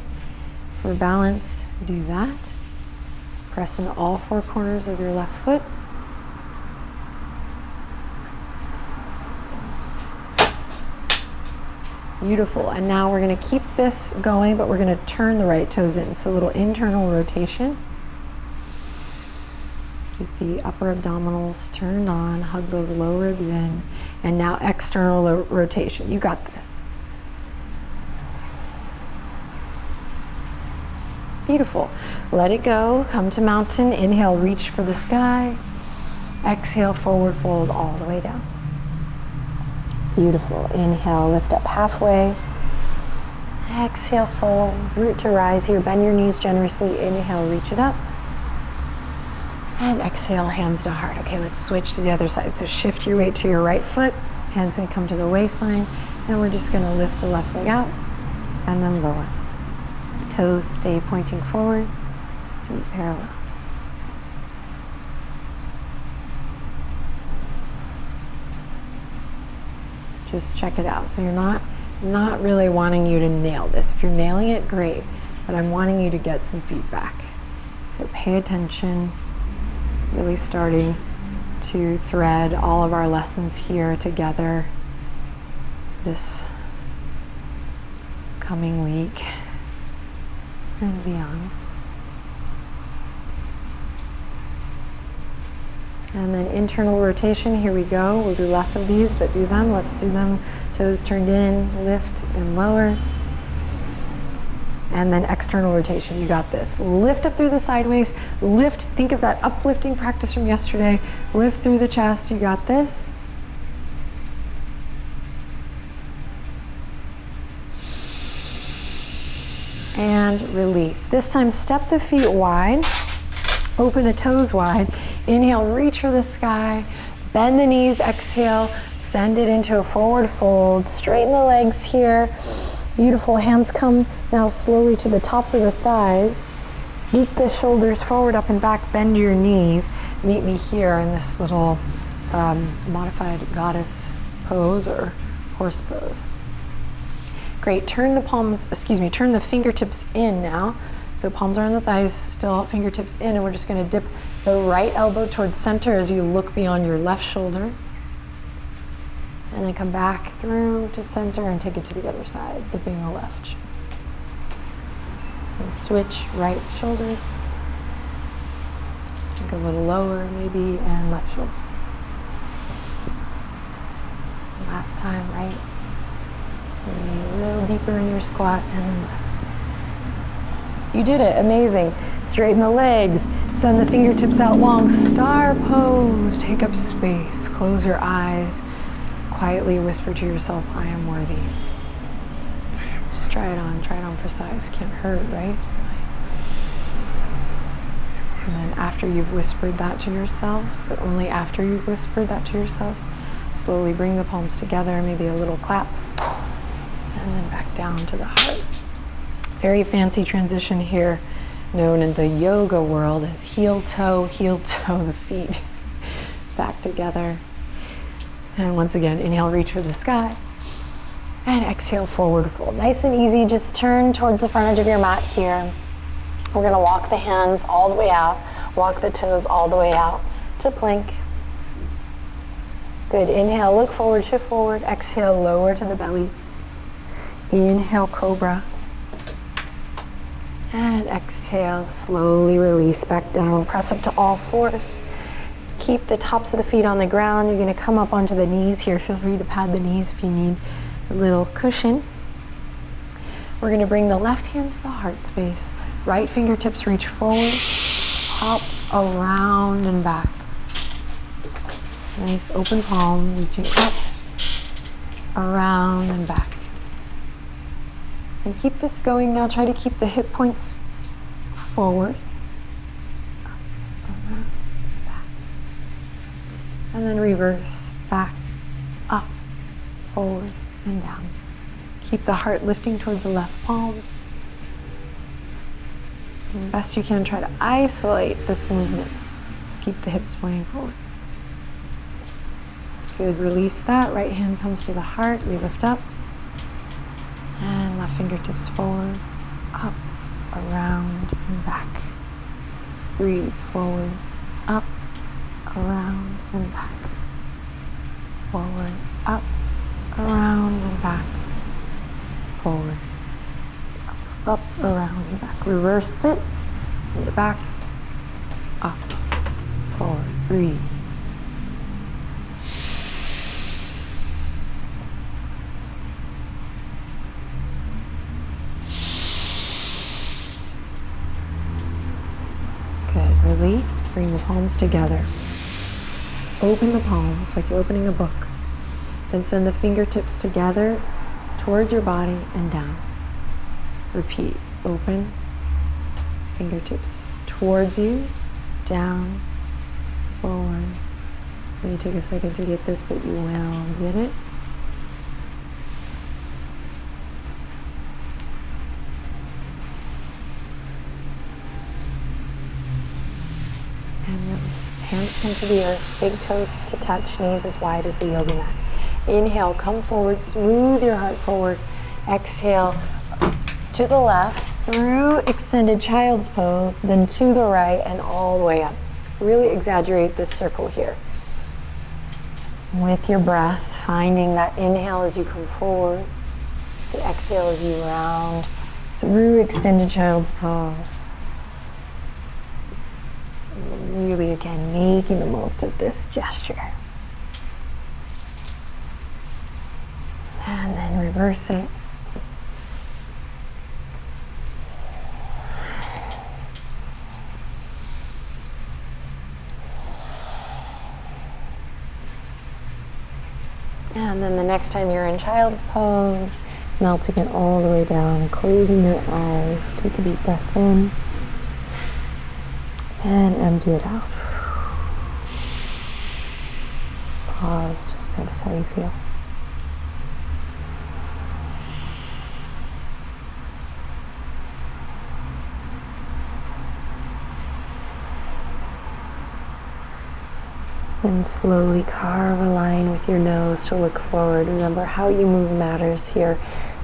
for balance, do that. Press into all four corners of your left foot. Beautiful. And now we're going to keep this going, but we're going to turn the right toes in. So a little internal rotation. Keep the upper abdominals turned on, hug those low ribs in, and now external rotation. You got this. Beautiful. Let it go. Come to mountain. Inhale, reach for the sky. Exhale, forward fold all the way down. Beautiful. Inhale, lift up halfway. Exhale, fold. Root to rise here. Bend your knees generously. Inhale, reach it up. And exhale, hands to heart. Okay, let's switch to the other side. So shift your weight to your right foot. Hands gonna come to the waistline. And we're just gonna lift the left leg out and then lower. Toes stay pointing forward, feet parallel. Just check it out. So you're not really wanting you to nail this. If you're nailing it, great. But I'm wanting you to get some feedback. So pay attention. Really starting to thread all of our lessons here together this coming week and beyond. And then internal rotation, here we go. We'll do less of these, but do them. Let's do them. Toes turned in, lift and lower. And then external rotation, you got this. Lift up through the sideways, lift, think of that uplifting practice from yesterday. Lift through the chest, you got this. And release. This time, step the feet wide, open the toes wide. Inhale, reach for the sky, bend the knees, exhale, send it into a forward fold. Straighten the legs here. Beautiful, hands come now slowly to the tops of the thighs. Loop the shoulders forward, up and back, bend your knees. Meet me here in this little modified goddess pose or horse pose. Great, turn the fingertips in now. So palms are on the thighs, still fingertips in, and we're just gonna dip the right elbow towards center as you look beyond your left shoulder. And then come back through to center and take it to the other side, dipping the left. And switch right shoulder. Sink a little lower maybe, and left shoulder. Last time, right. Maybe a little deeper in your squat and then left. You did it, amazing. Straighten the legs, send the fingertips out long, star pose, take up space, close your eyes. Quietly whisper to yourself, I am worthy. Just try it on for size. Can't hurt, right? And then after you've whispered that to yourself, but only after you've whispered that to yourself, slowly bring the palms together, maybe a little clap, and then back down to the heart. Very fancy transition here, known in the yoga world as heel toe, the feet back together. And once again, inhale, reach for the sky. And exhale, forward fold. Nice and easy, just turn towards the front edge of your mat here. We're gonna walk the hands all the way out, walk the toes all the way out to plank. Good, inhale, look forward, shift forward. Exhale, lower to the belly. Inhale, cobra. And exhale, slowly release back down. Press up to all fours. Keep the tops of the feet on the ground. You're gonna come up onto the knees here. Feel free to pad the knees if you need a little cushion. We're gonna bring the left hand to the heart space. Right fingertips reach forward. Hop around and back. Nice open palm, reaching up, around and back. And keep this going now. Try to keep the hip points forward. And then reverse, back, up, forward, and down. Keep the heart lifting towards the left palm. And best you can, try to isolate this movement. So keep the hips pointing forward. Good, release that. Right hand comes to the heart. We lift up. And left fingertips forward, up, around, and back. Breathe forward, up, around, and back. Forward, up, around, and back. Forward, up, around, and back. Reverse it. Send it back, up, forward. Breathe. Good. Release. Bring the palms together. Open the palms like you're opening a book. Then send the fingertips together towards your body and down. Repeat. Open. Fingertips towards you, down, forward. It may take a second to get this, but you will get it. And release. Hands come to the earth, big toes to touch, knees as wide as the yoga mat. Inhale, come forward, smooth your heart forward. Exhale, to the left, through extended child's pose, then to the right and all the way up. Really exaggerate this circle here. With your breath, finding that inhale as you come forward, the exhale as you round through extended child's pose. Really, again, making the most of this gesture. And then reverse it. And then the next time you're in child's pose, melting it all the way down, closing your eyes, take a deep breath in, and empty it out. Pause, just notice how you feel. Then slowly carve a line with your nose to look forward. Remember, how you move matters here.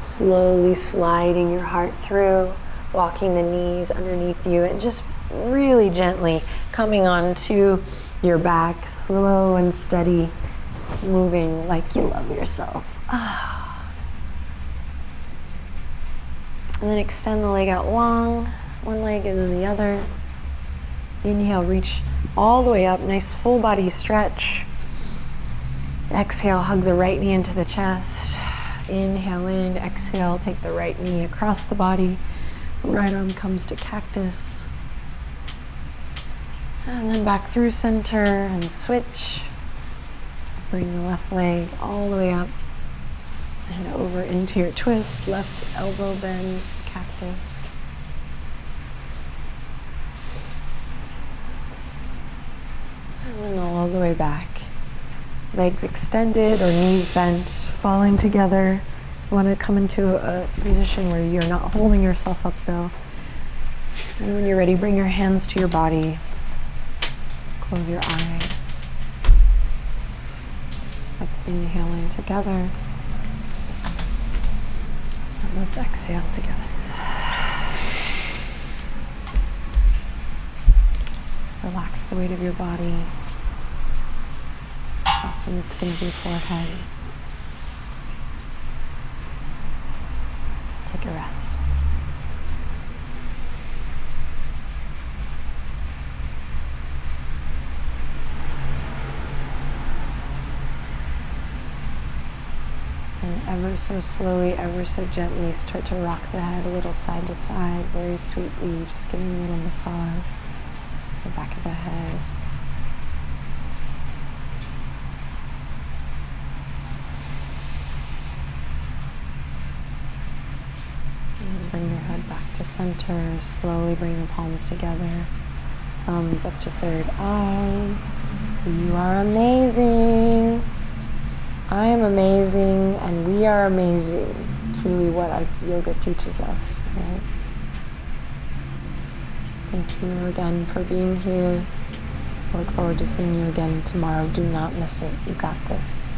Slowly sliding your heart through, walking the knees underneath you, and just really gently coming onto your back, slow and steady, moving like you love yourself. Ah. And then extend the leg out long, one leg and then the other. Inhale, reach all the way up, nice full body stretch. Exhale, hug the right knee into the chest. Inhale in, exhale, take the right knee across the body. Right arm comes to cactus. And then back through center and switch. Bring the left leg all the way up and over into your twist. Left elbow bend, cactus. And then all the way back. Legs extended or knees bent, falling together. You want to come into a position where you're not holding yourself up though. And when you're ready, bring your hands to your body. Close your eyes. Let's inhale in together. And let's exhale together. Relax the weight of your body. Soften the skin of your forehead. Take a rest. And ever so slowly, ever so gently, start to rock the head a little side to side, very sweetly, just giving a little massage. The back of the head. And bring your head back to center. Slowly bring the palms together. Thumbs up to third eye. You are amazing. I am amazing, and we are amazing. Truly what our yoga teaches us, right? Thank you again for being here. I look forward to seeing you again tomorrow. Do not miss it. You got this.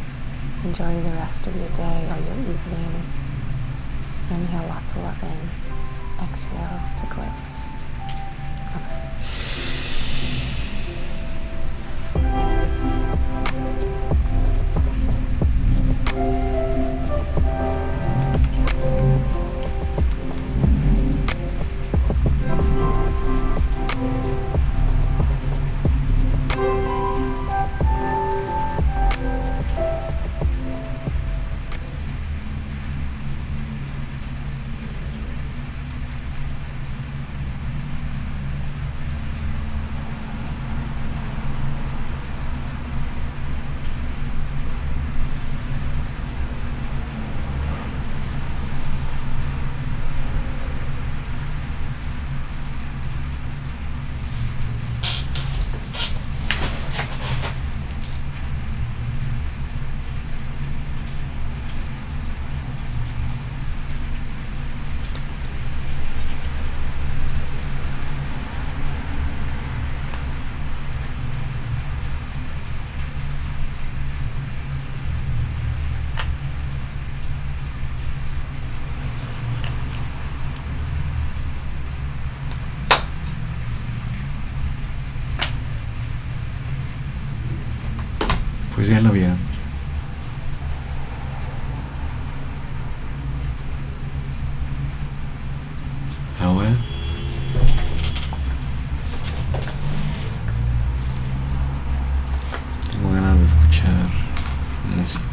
Enjoy the rest of your day or your evening. Inhale lots of love in. Exhale to close. Namaste. Pues ya lo vieron. Ahora tengo ganas de escuchar música.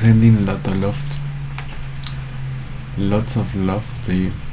sending lots of love to you.